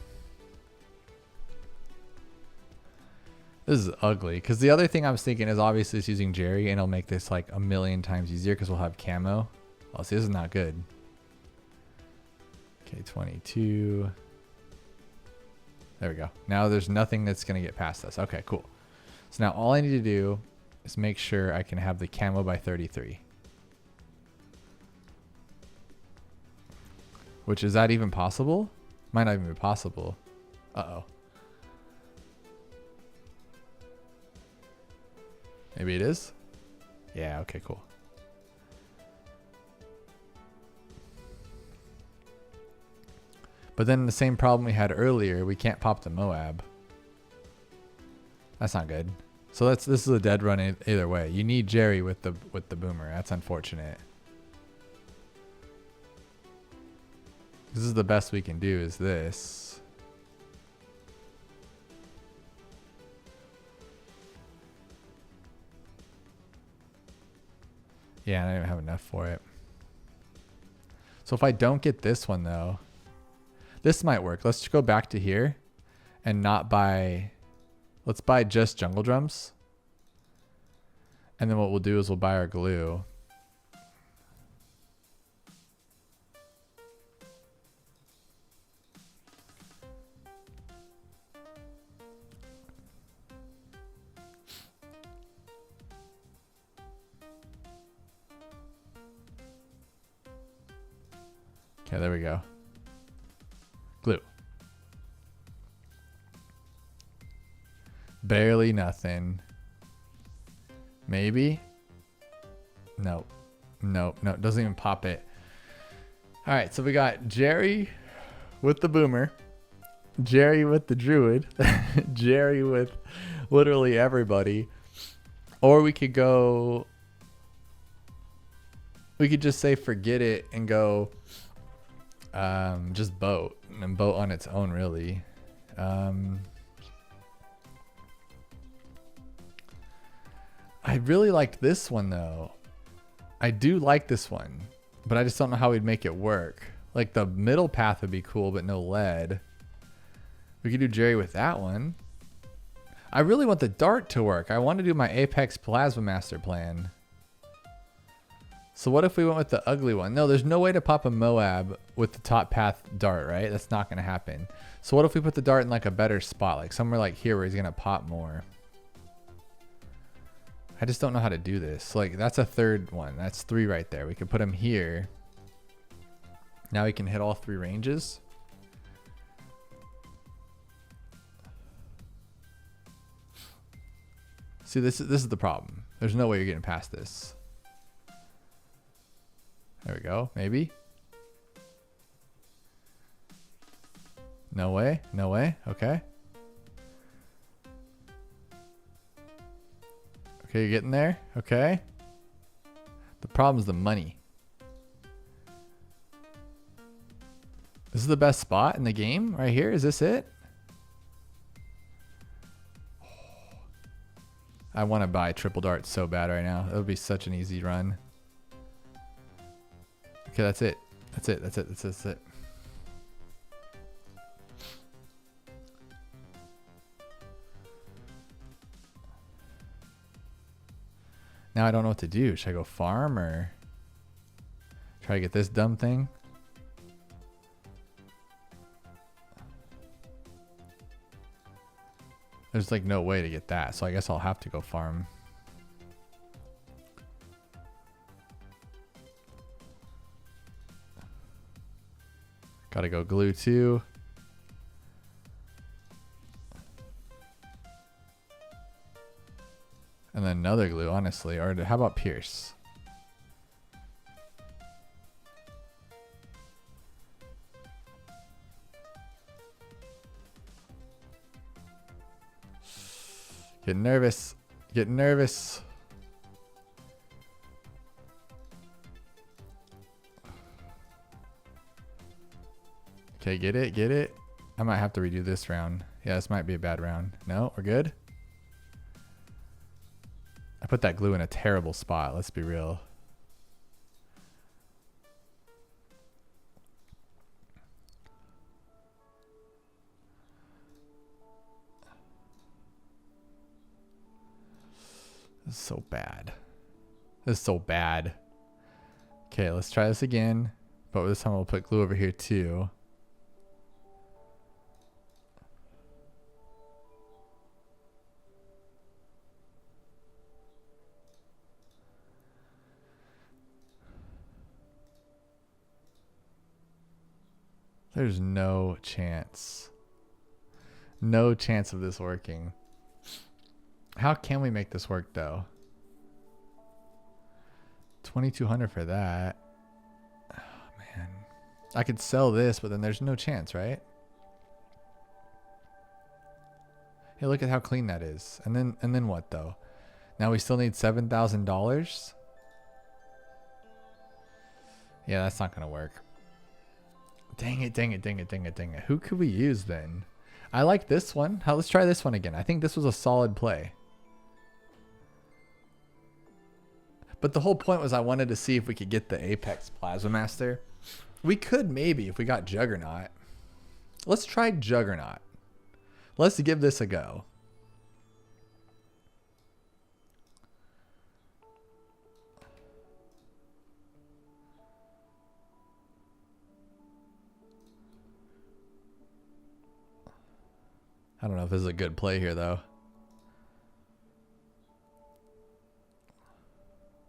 This is ugly. Because the other thing I was thinking is obviously it's using Jerry and it'll make this like a million times easier because we'll have camo. Oh, see, this is not good. Okay, 22. There we go. Now there's nothing that's going to get past us. Okay, cool. So now all I need to do is make sure I can have the camo by 33. Which, is that even possible? Might not even be possible. Uh-oh. Maybe it is? Yeah, okay, cool. But then the same problem we had earlier, we can't pop the Moab. That's not good. So this is a dead run either way. You need Jerry with the boomer. That's unfortunate. This is the best we can do is this. Yeah, I don't have enough for it. So if I don't get this one though, this might work. Let's go back to here and not buy. Let's buy just jungle drums. And then what we'll do is we'll buy our glue. Okay, there we go. Glue. Barely nothing. Maybe? Nope. Nope, no, doesn't even pop it. All right, so we got Jerry with the boomer, Jerry with the druid, Jerry with literally everybody. Or we could go, we could just say forget it and go just boat, and boat on its own, really. I really liked this one though. I do like this one, but I just don't know how we'd make it work. Like the middle path would be cool, but no lead. We could do Jerry with that one. I really want the dart to work. I want to do my Apex Plasma Master plan. So what if we went with the ugly one? No, there's no way to pop a Moab with the top path dart, right? That's not going to happen. So what if we put the dart in like a better spot, like somewhere like here where he's going to pop more? I just don't know how to do this. Like that's a third one. That's 3 right there. We could put him here. Now he can hit all 3 ranges. See, this is the problem. There's no way you're getting past this. There we go. Maybe. No way. No way. Okay. Okay, you're getting there. Okay. The problem is the money. This is the best spot in the game right here. Is this it? I want to buy triple dart so bad right now. That would be such an easy run. Okay, that's it. That's it. That's it. That's it. Now I don't know what to do. Should I go farm or try to get this dumb thing? There's like no way to get that, so I guess I'll have to go farm. Gotta go glue too. And then another glue, honestly. Or how about Pierce? Getting nervous. Getting nervous. Okay, get it, get it. I might have to redo this round. Yeah, this might be a bad round. No, we're good. I put that glue in a terrible spot. Let's be real. This is so bad. This is so bad. Okay, let's try this again. But this time we'll put glue over here too. There's no chance. No chance of this working. How can we make this work though? 2,200 for that. Oh, man. I could sell this, but then there's no chance, right? Hey, look at how clean that is. And then what though? Now we still need $7,000. Yeah, that's not gonna work. Dang it, dang it, dang it, dang it, dang it. Who could we use then? I like this one. Let's try this one again. I think this was a solid play. But the whole point was I wanted to see if we could get the Apex Plasma Master. We could maybe if we got Juggernaut. Let's try Juggernaut. Let's give this a go. I don't know if this is a good play here though.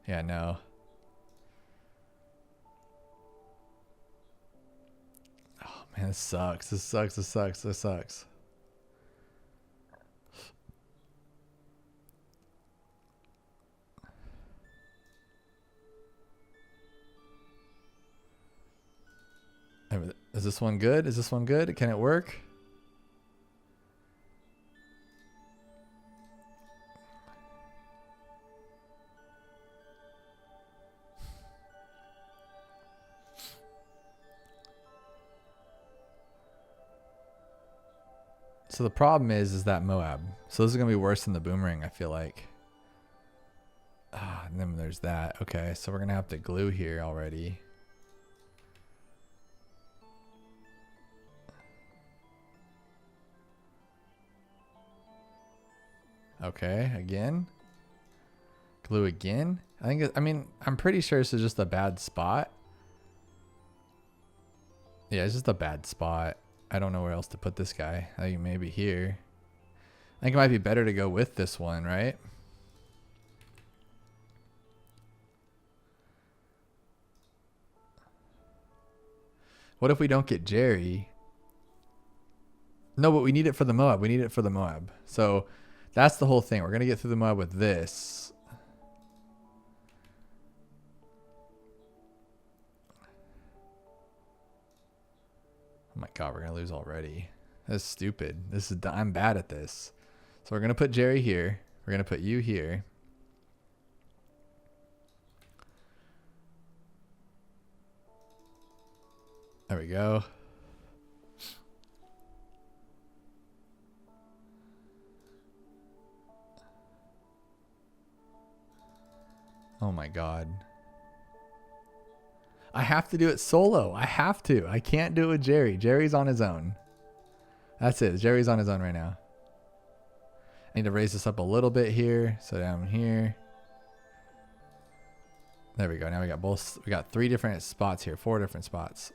Yeah, no. Oh man, this sucks. This sucks. This sucks. This sucks. Is this one good? Is this one good? Can it work? So the problem is that Moab. So this is going to be worse than the boomerang, I feel like. Ah, and then there's that. Okay, so we're going to have to glue here already. Okay, again. Glue again. I mean, I'm pretty sure this is just a bad spot. Yeah, it's just a bad spot. I don't know where else to put this guy. I think maybe here. I think it might be better to go with this one, right? What if we don't get Jerry? No, but we need it for the Moab. We need it for the Moab. So that's the whole thing. We're going to get through the Moab with this. Oh my God, we're going to lose already. That's stupid. I'm bad at this. So we're going to put Jerry here. We're going to put you here. There we go. Oh my God. I have to do it solo. I have to. I can't do it with Jerry. Jerry's on his own. That's it. Jerry's on his own right now. I need to raise this up a little bit here. So down here. There we go. Now we got both. We got 3 different spots here. 4 different spots.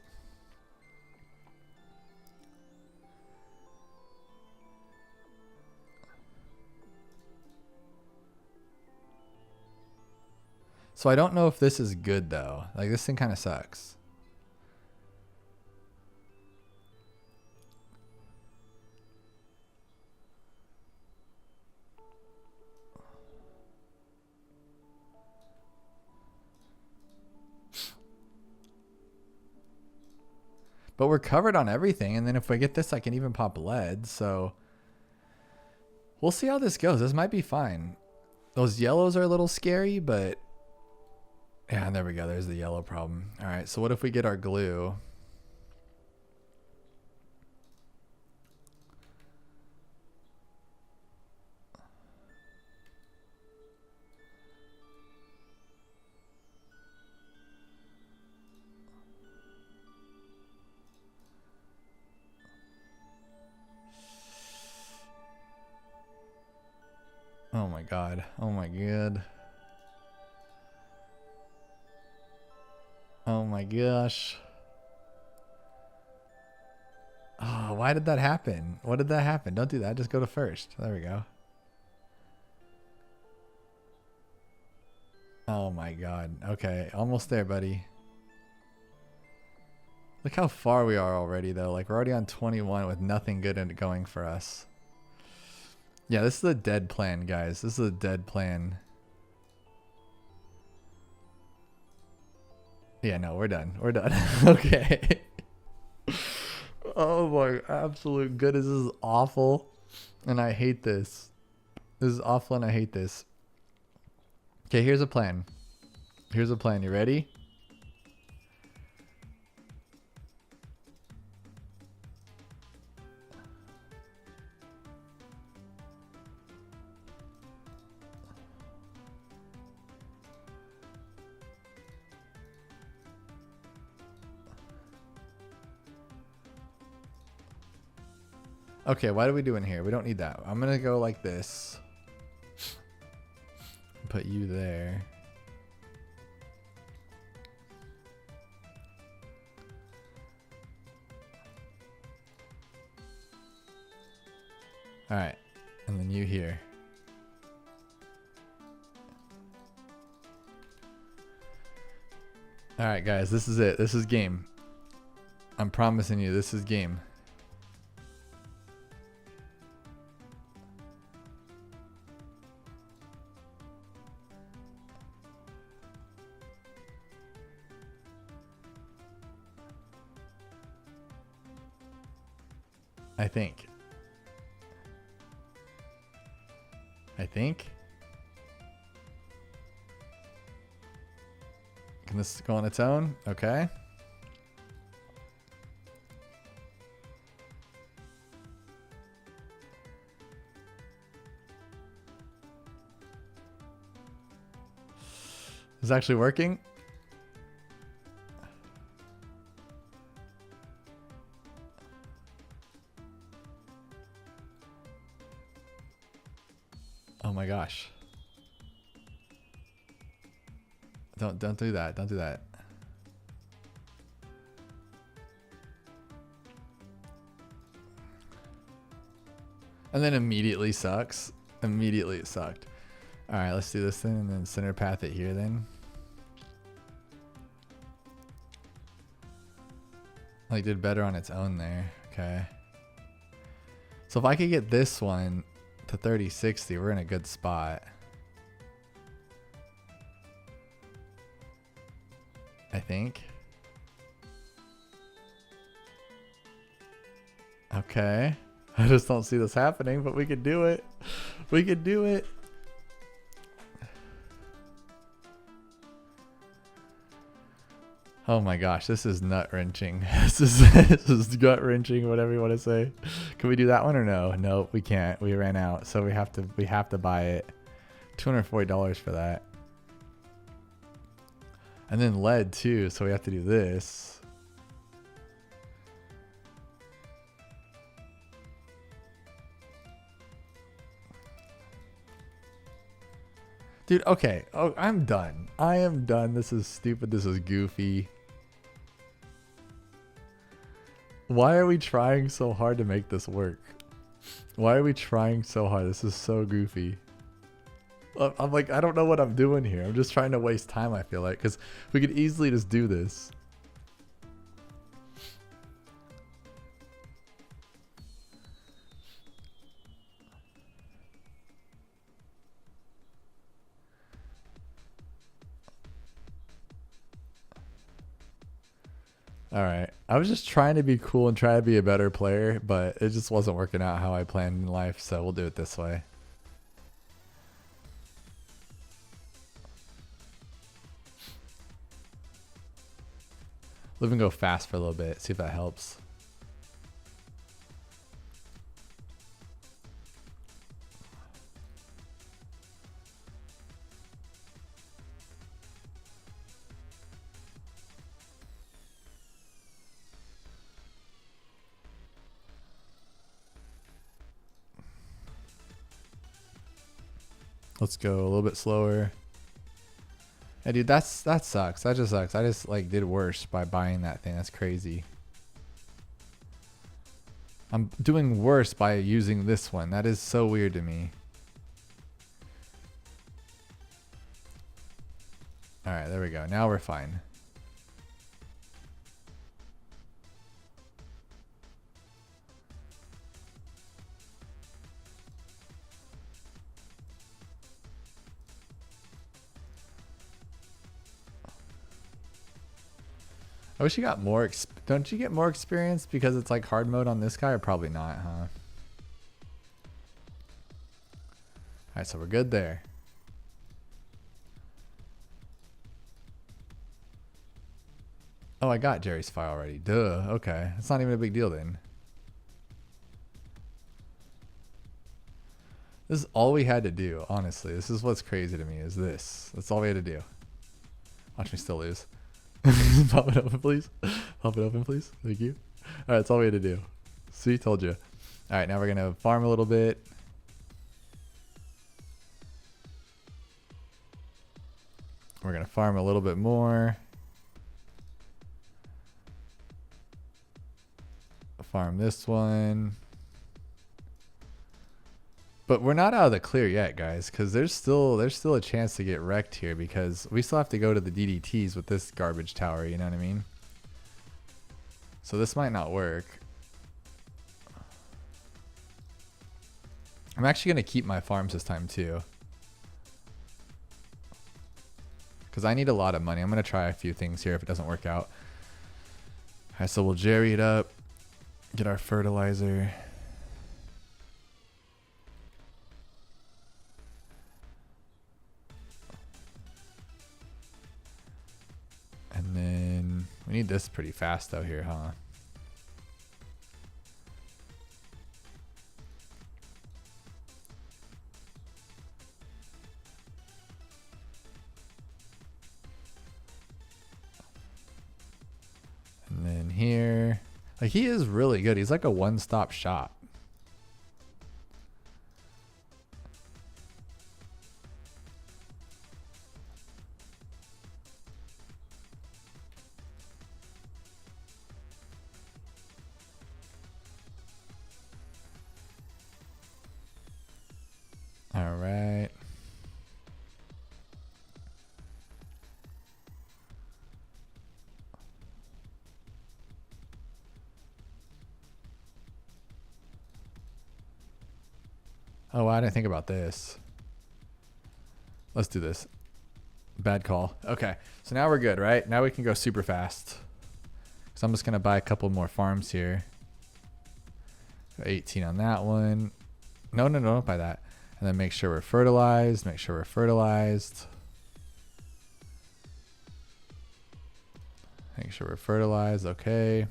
So I don't know if this is good though. Like this thing kind of sucks. But we're covered on everything. And then if we get this, I can even pop lead. So we'll see how this goes. This might be fine. Those yellows are a little scary, but yeah, and there we go. There's the yellow problem. All right. So what if we get our glue? Oh my God. Oh my God. Oh my gosh. Oh, why did that happen? What did that happen? Don't do that. Just go to first. There we go. Oh my God. Okay. Almost there, buddy. Look how far we are already though. Like we're already on 21 with nothing good in it going for us. Yeah, this is a dead plan, guys. This is a dead plan. Yeah, no, we're done. We're done. Okay. Oh my absolute goodness. This is awful. And I hate this. This is awful and I hate this. Okay, here's a plan. Here's a plan. You ready? Okay, what are we doing here? We don't need that. I'm going to go like this. Put you there. All right. And then you here. All right, guys, this is it. This is game. I'm promising you, this is game. I think. Can this go on its own? Okay. Is it actually working? Oh my gosh. Don't do that. Don't do that. And then immediately sucks. Immediately it sucked. All right, let's do this then and then center path it here then. Like did better on its own there. Okay. So if I could get this one to 3060, we're in a good spot. I think. Okay. I just don't see this happening, but we could do it. We could do it. Oh my gosh, this is nut wrenching. This is gut wrenching, whatever you want to say. Can we do that one or no? No, we can't. We ran out, so we have to buy it. $240 for that. And then lead too, so we have to do this. Dude, okay. Oh, I'm done. I am done. This is stupid. This is goofy. Why are we trying so hard to make this work? Why are we trying so hard? This is so goofy. I'm like, I don't know what I'm doing here. I'm just trying to waste time, I feel like, because we could easily just do this. All right. I was just trying to be cool and try to be a better player, but it just wasn't working out how I planned in life, so we'll do it this way. Live and go fast for a little bit. See if that helps. Let's go a little bit slower. Yeah, dude, that sucks. That just sucks. I just like did worse by buying that thing. That's crazy. I'm doing worse by using this one. That is so weird to me. All right, there we go. Now we're fine. I wish you got more. Don't you get more experience because it's like hard mode on this guy, or probably not, huh? All right, so we're good there. Oh, I got Jerry's file already. Duh. Okay, it's not even a big deal then. This is all we had to do, honestly. This is what's crazy to me, is this. That's all we had to do. Watch me still lose. Pop it open, please. Pop it open, please. Thank you. All right, that's all we had to do. See, told you. All right, now we're gonna farm a little bit. We're gonna farm a little bit more. Farm this one. But we're not out of the clear yet, guys, because there's still a chance to get wrecked here, because we still have to go to the DDTs with this garbage tower, you know what I mean? So this might not work. I'm actually going to keep my farms this time too, because I need a lot of money. I'm going to try a few things here if it doesn't work out. All right, so we'll Jerry it up, get our fertilizer. need this pretty fast though here, huh? And then here, like he is really good. He's like a one-stop shop. All right. Oh, I didn't think about this. Let's do this. Bad call. Okay, so now we're good, right? Now we can go super fast. So I'm just gonna buy a couple more farms here. 18 on that one. No, don't buy that. And then make sure we're fertilized. Make sure we're fertilized. Make sure we're fertilized. Okay.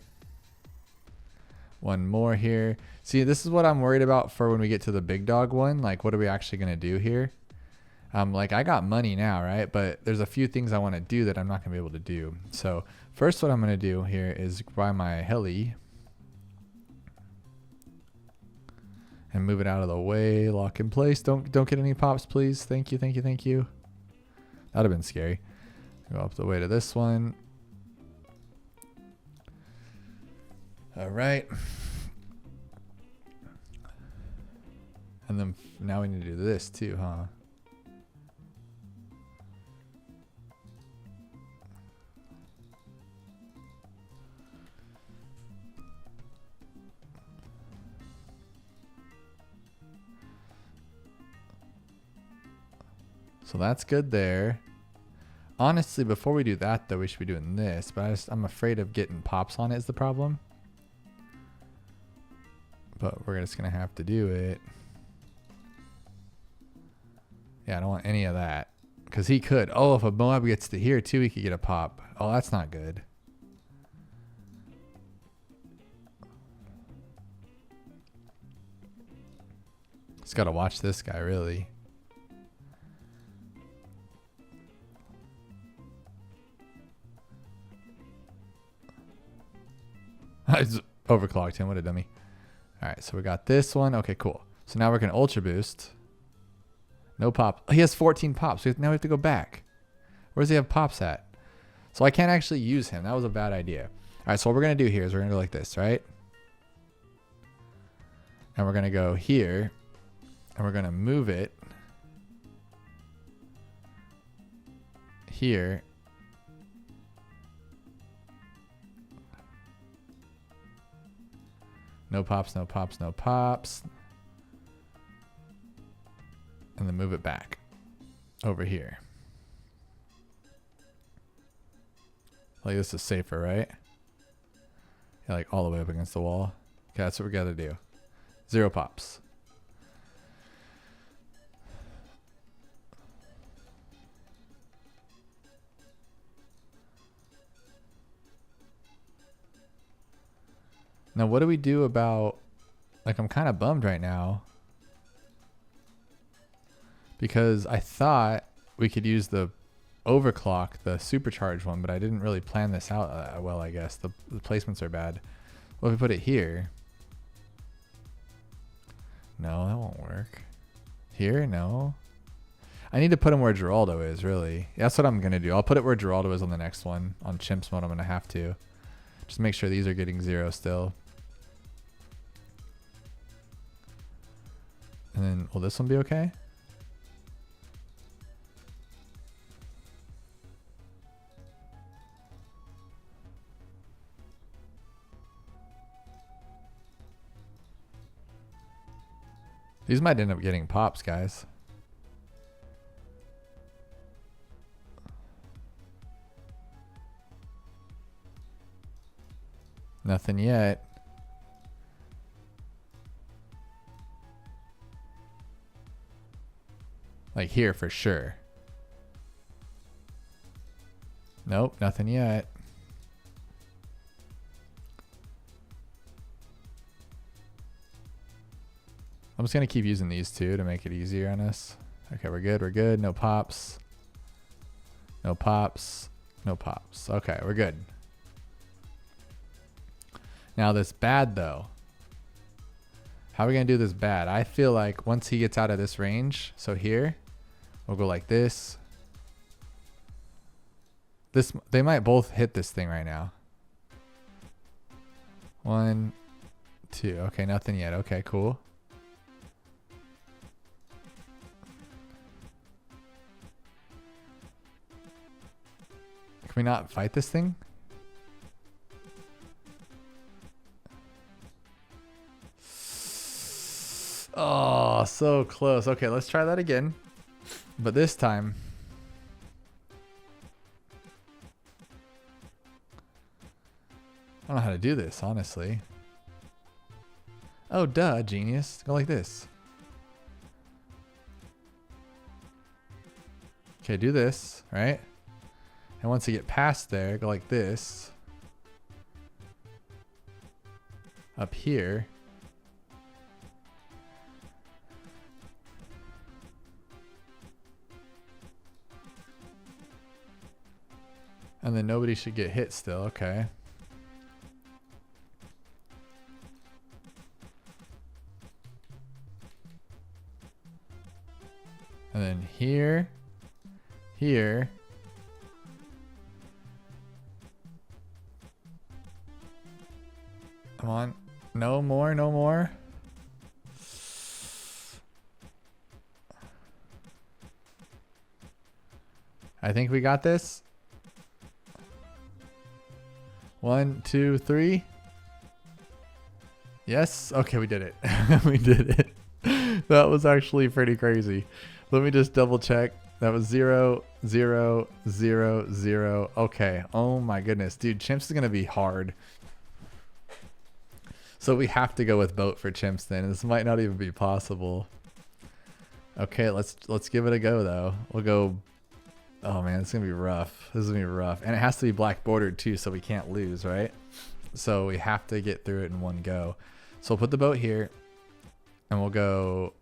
One more here. See, this is what I'm worried about for when we get to the big dog one. Like, what are we actually going to do here? Like, I got money now, right? But there's a few things I want to do that I'm not going to be able to do. So first, what I'm going to do here is buy my heli and move it out of the way. Lock in place. Don't get any pops, please. Thank you, thank you, thank you. That'd have been scary. Go up the way to this one. All right. And then now we need to do this too, huh? So that's good there. Honestly, before we do that though, we should be doing this, but I'm afraid of getting pops on it is the problem. But we're just gonna have to do it. Yeah, I don't want any of that. Because he could. Oh, if a Moab gets to here too, he could get a pop. Oh, that's not good. Just gotta watch this guy, really. I just overclocked him. What a dummy. All right, so we got this one. Okay, cool. So now we're going to ultra boost. No pop. He has 14 pops. Now we have to go back. Where does he have pops at? So I can't actually use him. That was a bad idea. All right, so what we're going to do here is we're going to go like this, right? And we're going to go here. And we're going to move it here. No pops, no pops, no pops. And then move it back over here. Like this is safer, right? Yeah, like all the way up against the wall. Okay, that's what we gotta do. 0 pops. Now, what do we do about, like, I'm kind of bummed right now because I thought we could use the overclock, the supercharged one, but I didn't really plan this out well, I guess. The placements are bad. Well, if we put it here. No, that won't work. Here? No. I need to put him where Geraldo is, really. That's what I'm going to do. I'll put it where Geraldo is on the next one. On Chimps mode, I'm going to have to. Just make sure these are getting 0 still. And then, will this one be okay? These might end up getting pops, guys. Nothing yet. Like here for sure. Nope, nothing yet. I'm just gonna keep using these two to make it easier on us. Okay, we're good. We're good. No pops. No pops. No pops. Okay, we're good. Now this bad though. How are we gonna do this bad? I feel like once he gets out of this range, so here, we'll go like this. They might both hit this thing right now. 1, 2. Okay, nothing yet. Okay, cool. Can we not fight this thing? Oh, so close. Okay, let's try that again. But this time, I don't know how to do this, honestly. Oh, duh, genius. Go like this. Okay, do this, right? And once you get past there, go like this. Up here. And then nobody should get hit still, okay. And then here, here. Come on. No more, no more. I think we got this. 1, 2, 3. Yes. Okay, we did it. We did it. That was actually pretty crazy. Let me just double check. That was 0, 0, 0, 0. Okay. Oh my goodness. Dude, chimps is going to be hard. So we have to go with boat for chimps then. This might not even be possible. Okay, let's give it a go though. We'll go. Oh man, it's gonna be rough. This is gonna be rough. And it has to be black bordered too, so we can't lose, right? So we have to get through it in one go. So we'll put the boat here and we'll go.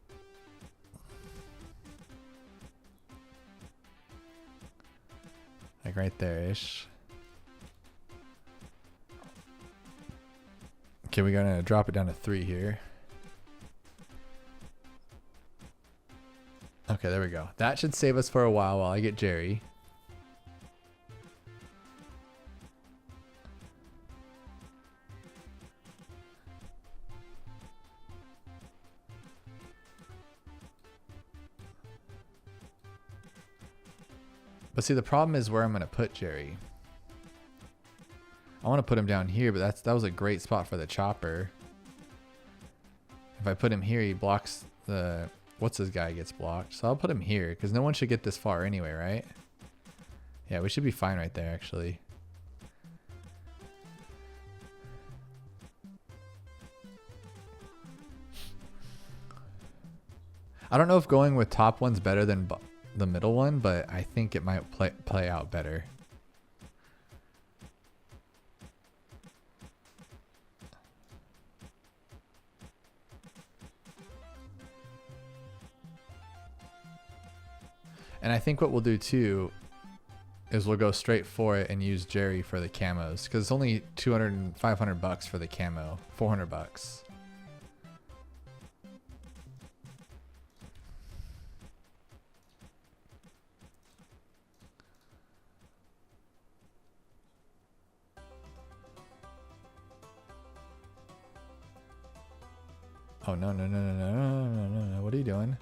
Like right there-ish. Okay, we're gonna drop it down to 3 here. Okay, there we go. That should save us for a while I get Jerry. But see, the problem is where I'm gonna put Jerry. I want to put him down here, but that was a great spot for the chopper. If I put him here, he blocks the... What's this guy gets blocked? So I'll put him here, because no one should get this far anyway, right? Yeah, we should be fine right there, actually. I don't know if going with top one's better than the middle one, but I think it might play out better. And I think what we'll do too is we'll go straight for it and use Jerry for the camos, because it's only 200 and 500 bucks for the camo, 400 bucks. Oh no, no, no, no, no, no, no, no, no. What are you doing?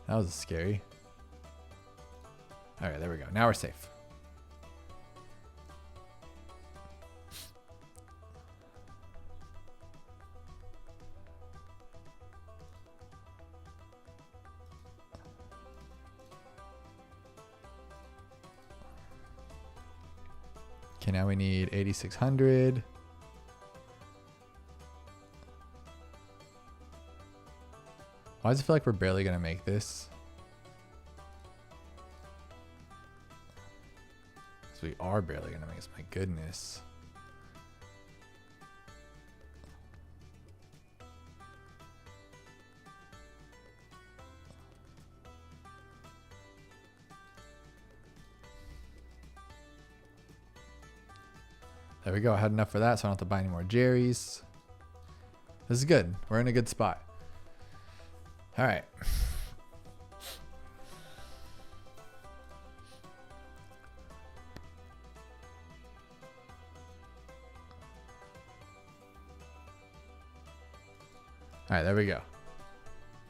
That was scary. All right, there we go. Now we're safe. Okay, now we need 8,600. Why does it feel like we're barely going to make this? Because we are barely going to make this. My goodness. There we go. I had enough for that, so I don't have to buy any more Jerry's. This is good. We're in a good spot. All right. All right, there we go.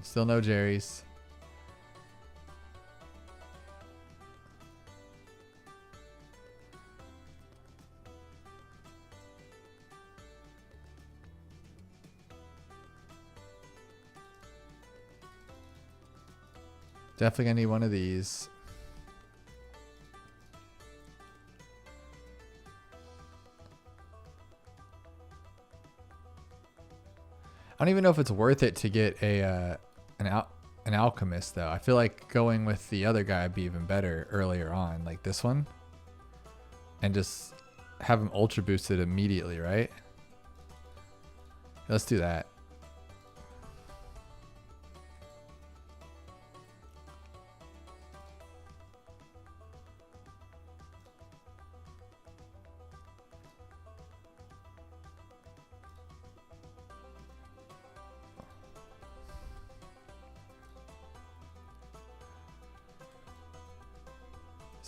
Still no Jerry's. Definitely gonna need one of these. I don't even know if it's worth it to get an alchemist though. I feel like going with the other guy would be even better earlier on, like this one, and just have him ultra boosted immediately, right? Let's do that.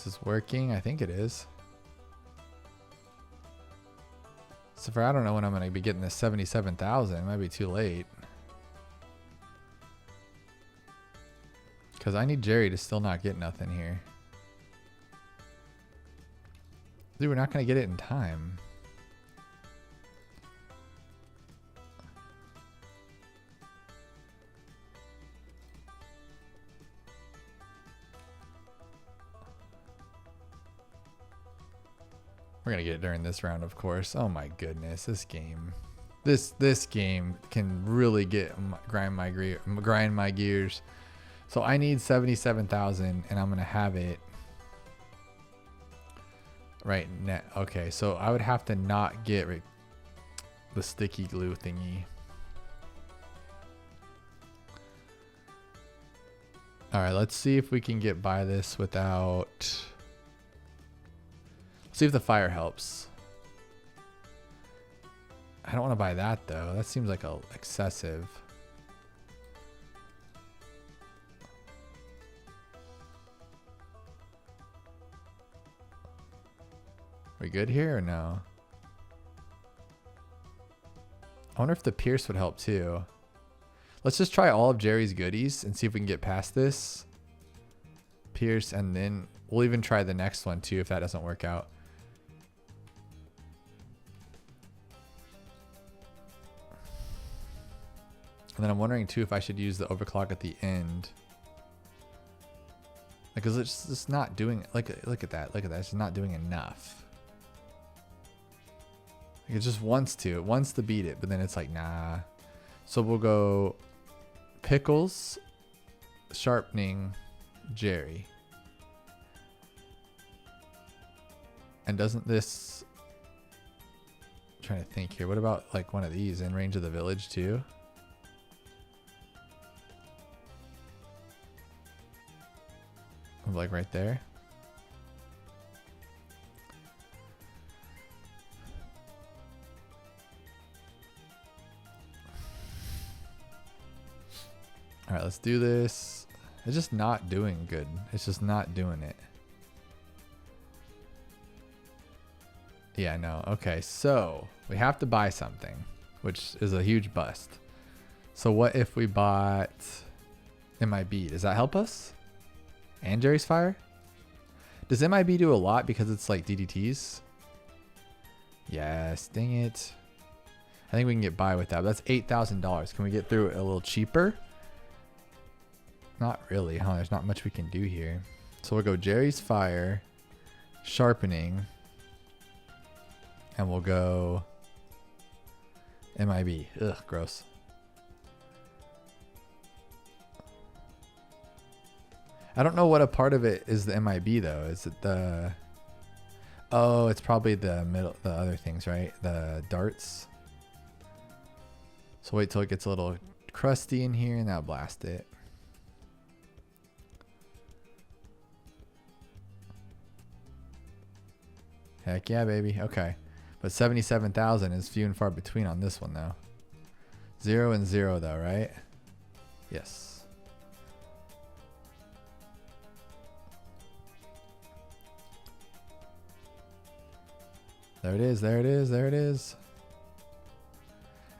Is working? I think it is. So for I don't know when I'm going to be getting this 77,000. It might be too late. Because I need Jerry to still not get nothing here. Dude, we're not going to get it in time. We're gonna get it during this round, of course. Oh my goodness, this game, this game can really grind my gears. So I need 77,000, and I'm gonna have it right now. Okay, so I would have to not get the sticky glue thingy. All right, let's see if we can get by this without. See if the fire helps. I don't want to buy that though. That seems like excessive. We good here or no? I wonder if the Pierce would help too. Let's just try all of Jerry's goodies and see if we can get past this. Pierce, and then we'll even try the next one too if that doesn't work out. And then I'm wondering too if I should use the overclock at the end. Because it's just not doing, look at that, it's not doing enough. Like it just wants to beat it, but then it's like, nah. So we'll go Pickles, Sharpening, Jerry. And doesn't this, I'm trying to think here, what about like one of these in range of the village too? Like right there. All right, let's do this. It's just not doing good. It's just not doing it. Yeah, no. Okay, so we have to buy something, which is a huge bust. So what if we bought MIB? Does that help us? And Jerry's Fire? Does MIB do a lot because it's like DDTs? Yes, dang it. I think we can get by with that. But that's $8,000. Can we get through it a little cheaper? Not really, huh? There's not much we can do here. So we'll go Jerry's Fire, Sharpening, and we'll go MIB. Ugh, gross. I don't know what a part of it is the MIB though. Is it the... Oh, it's probably the other things, right? The darts. So wait till it gets a little crusty in here and that'll blast it. Heck yeah, baby. Okay. But 77,000 is few and far between on this one though. 0 and 0 though, right? Yes. There it is, there it is, there it is.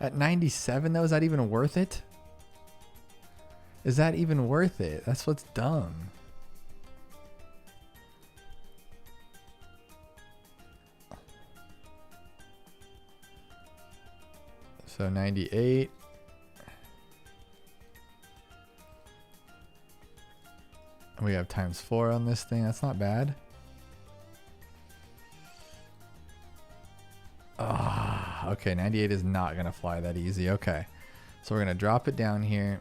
At 97 though, is that even worth it? Is that even worth it? That's what's dumb. So 98. We have ×4 on this thing. That's not bad. Ah, okay. 98 is not going to fly that easy. Okay. So we're going to drop it down here.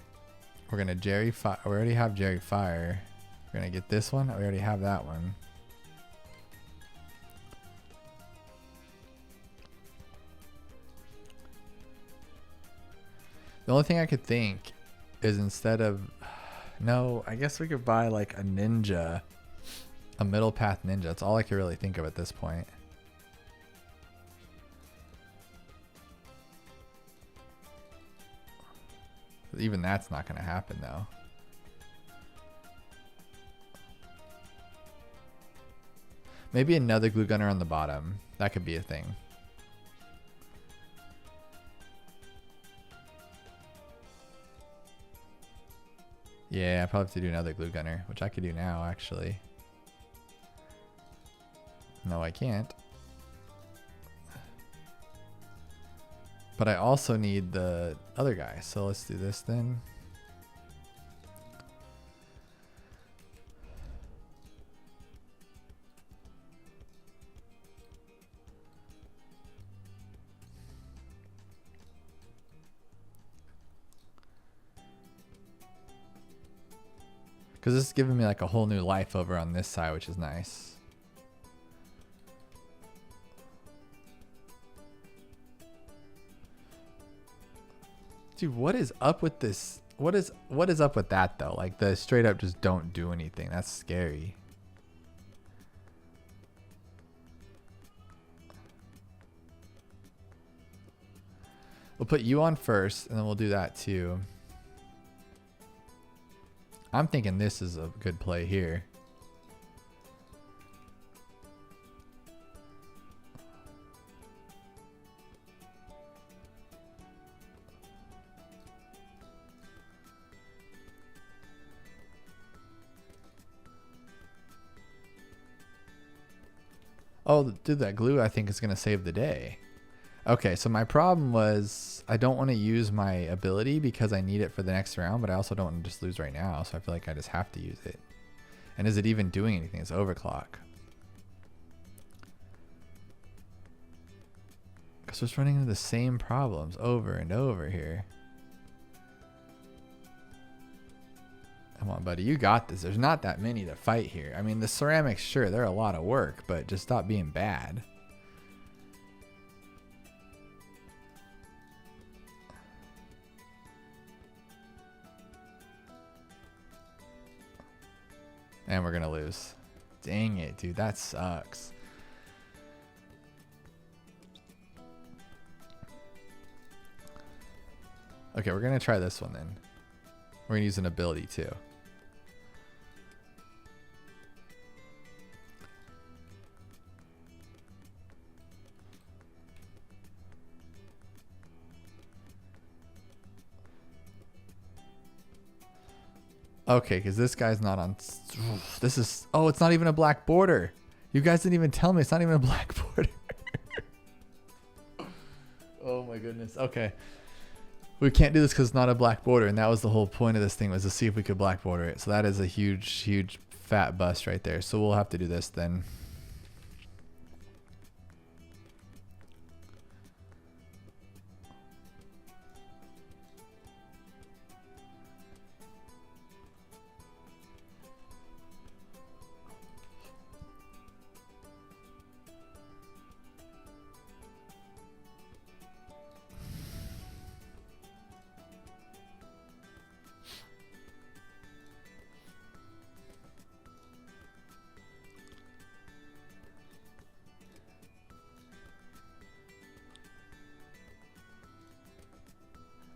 We're going to Jerry Fire. We already have Jerry Fire. We're going to get this one. We already have that one. The only thing I could think is instead of, no, I guess we could buy like a ninja, a middle path ninja. That's all I could really think of at this point. Even that's not going to happen though. Maybe another glue gunner on the bottom. That could be a thing. Yeah, I probably have to do another glue gunner, which I could do now, actually. No, I can't. But I also need the other guy, so let's do this then. Because this is giving me like a whole new life over on this side, which is nice. Dude, what is up with this? What is up with that though? Like the straight up just don't do anything. That's scary. We'll put you on first and then we'll do that too. I'm thinking this is a good play here. Oh, dude, that glue I think is going to save the day. Okay, so my problem was I don't want to use my ability because I need it for the next round, but I also don't want to just lose right now, so I feel like I just have to use it. And is it even doing anything? It's overclock. Because we're just running into the same problems over and over here. Come on, buddy, you got this. There's not that many to fight here. I mean, the ceramics, sure, they're a lot of work, but just stop being bad. And we're gonna lose. Dang it, dude, that sucks. Okay, we're gonna try this one then. We're gonna use an ability too. Okay, because this guy's not on. This is. Oh, it's not even a black border. You guys didn't even tell me it's not even a black border. Oh my goodness. Okay. We can't do this because it's not a black border, and that was the whole point of this thing, was to see if we could black border it. So that is a huge, huge fat bust right there. So we'll have to do this then.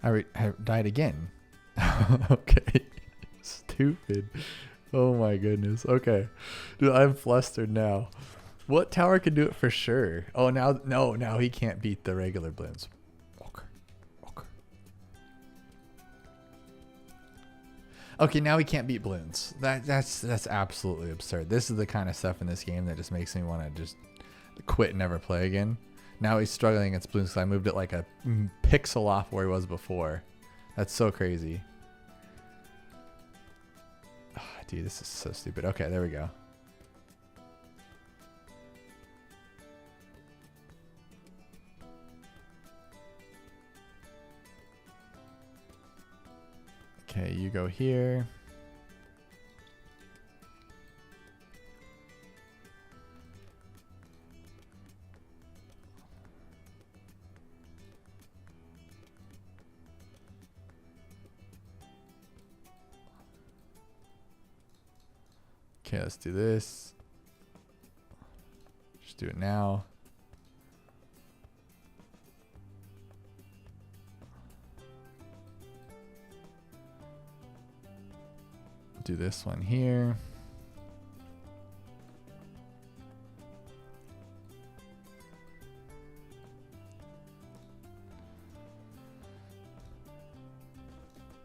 I died again. Okay. Stupid. Oh my goodness. Okay. Dude, I'm flustered now. What tower can do it for sure? Oh, now, no, now he can't beat the regular balloons. Okay. Okay. Okay, now he can't beat balloons. That's absolutely absurd. This is the kind of stuff in this game that just makes me want to just quit and never play again. Now he's struggling against balloons because I moved it like a pixel off where he was before. That's so crazy. Oh, dude, this is so stupid. Okay, there we go. Okay, you go here. Okay, let's do this. Just do it now. Do this one here.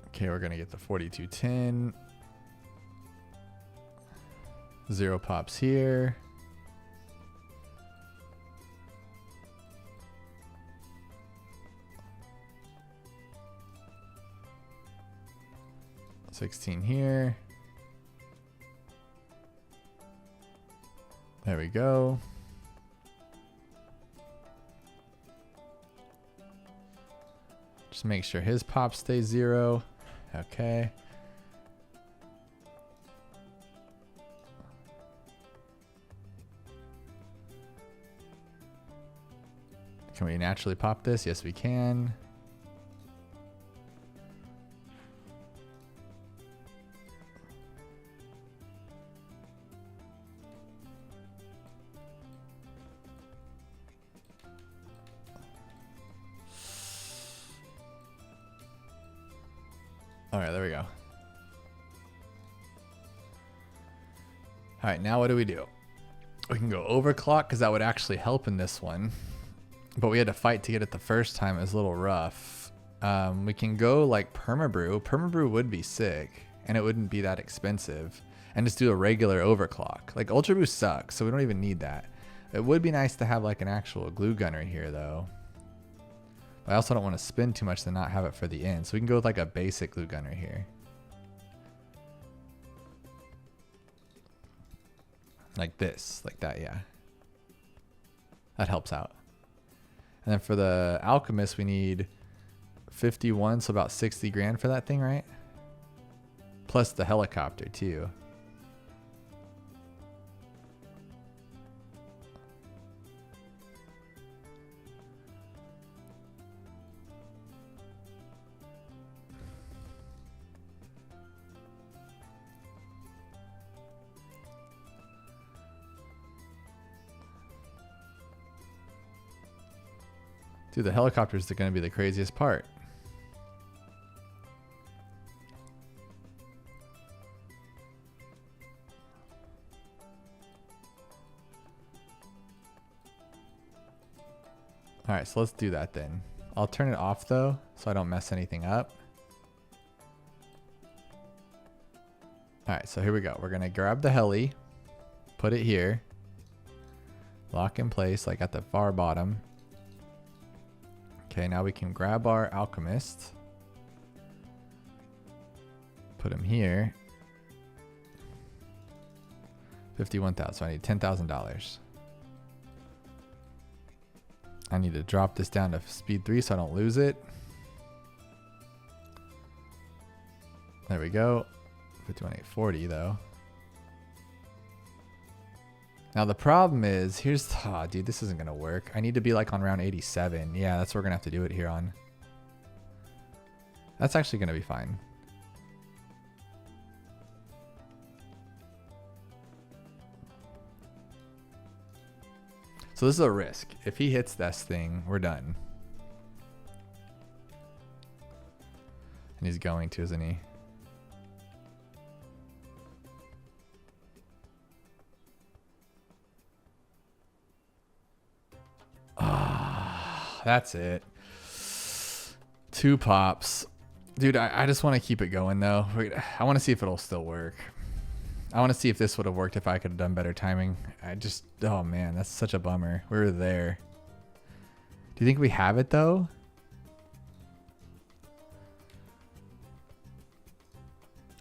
Okay, we're gonna get the 4210. 0 pops here. $16 here. There we go. Just make sure his pop stays 0. Okay. Can we naturally pop this? Yes, we can. All right, there we go. All right, now what do? We can go overclock because that would actually help in this one. But we had to fight to get it the first time. It was a little rough. We can go like permabrew. Permabrew would be sick and it wouldn't be that expensive. And just do a regular overclock. Like Ultra Boost sucks, so we don't even need that. It would be nice to have like an actual glue gunner here though. But I also don't want to spend too much to not have it for the end. So we can go with like a basic glue gunner here. Like this, like that, yeah. That helps out. And then for the Alchemist, we need 51, so about 60 grand for that thing, right? Plus the helicopter too. Dude, the helicopters are going to be the craziest part. All right, so let's do that then. I'll turn it off though, so I don't mess anything up. All right, so here we go. We're going to grab the heli, put it here, lock in place, like at the far bottom. Okay, now we can grab our Alchemist, put him here. 51,000, so I need $10,000. I need to drop this down to speed 3 so I don't lose it. There we go. 51,840 though. Now the problem is, here's, oh dude, this isn't gonna work. I need to be like on round 87. Yeah, that's what we're gonna have to do it here on. That's actually gonna be fine. So this is a risk. If he hits this thing, we're done. And he's going to, isn't he? Ah, that's it. 2 pops. Dude, I just want to keep it going though. I want to see if it'll still work. I want to see if this would have worked if I could have done better timing. Oh man, that's such a bummer. We were there. Do you think we have it though?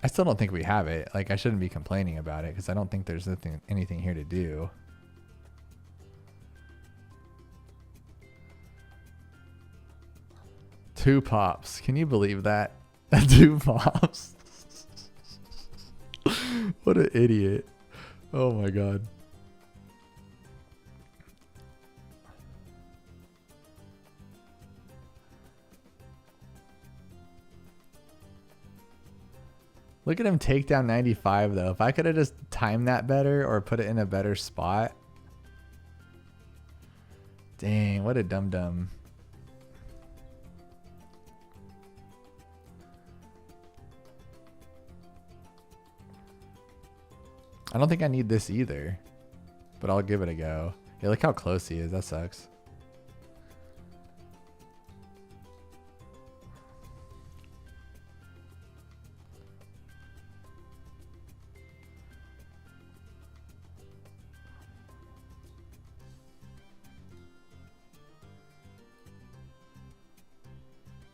I still don't think we have it. Like, I shouldn't be complaining about it because I don't think there's anything here to do. Two pops. Can you believe that? 2 pops. What an idiot. Oh my god. Look at him take down 95 though. If I could have just timed that better or put it in a better spot. Dang, what a dum-dum. I don't think I need this either, but I'll give it a go. Yeah, look how close he is. That sucks.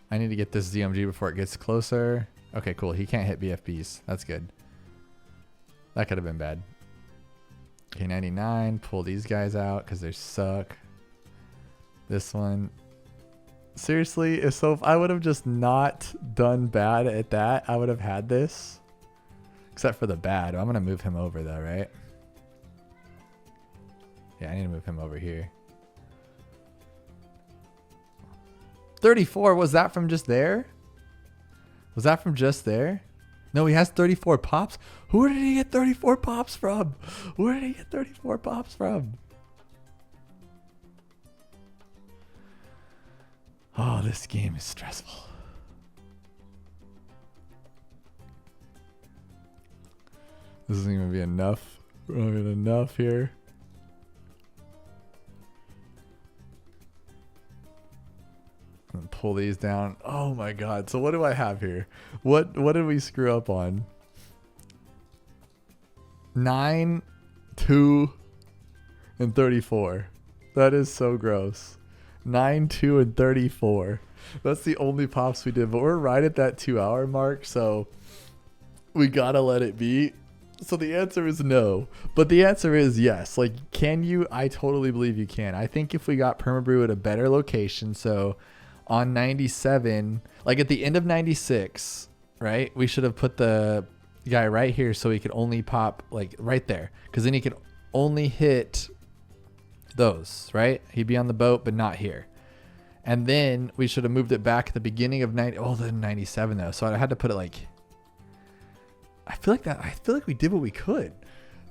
I need to get this ZMG before it gets closer. Okay, cool. He can't hit BFBs. That's good. That could have been bad. Okay, 99. Pull these guys out because they suck. This one. Seriously, if I would have just not done bad at that, I would have had this. Except for the bad. I'm going to move him over though, right? Yeah, I need to move him over here. 34. Was that from just there? Was that from just there? No, he has 34 pops. Who did he get 34 pops from? Where did he get 34 pops from? Oh, this game is stressful. This isn't going to be enough. We're not getting enough here. Pull these down. Oh my god. So what do I have here? What did we screw up on? 9, 2, and 34. That is so gross. 9, 2, and 34. That's the only pops we did, but we're right at that 2-hour mark, so we gotta let it be. So the answer is no, but the answer is yes. Like, can you? I totally believe you can. I think if we got Permabrew at a better location, so on 97, like at the end of 96, right? We should have put the guy right here so he could only pop like right there, because then he could only hit those, right? He'd be on the boat, but not here. And then we should have moved it back at the beginning of 97 though. So I had to put it like, I feel like we did what we could.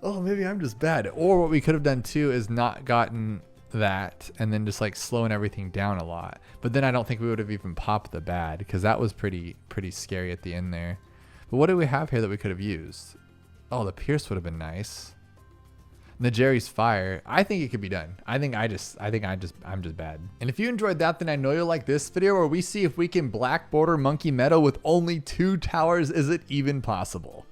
Oh, maybe I'm just bad. Or what we could have done too is not gotten that and then just like slowing everything down a lot. But then I don't think we would have even popped the bad, because that was pretty scary at the end there. But what do we have here that we could have used? Oh, the Pierce would have been nice. And the Jerry's Fire. I think it could be done. I'm just bad. And if you enjoyed that, then I know you'll like this video where we see if we can Black Border Monkey Meadow with only 2 towers. Is it even possible?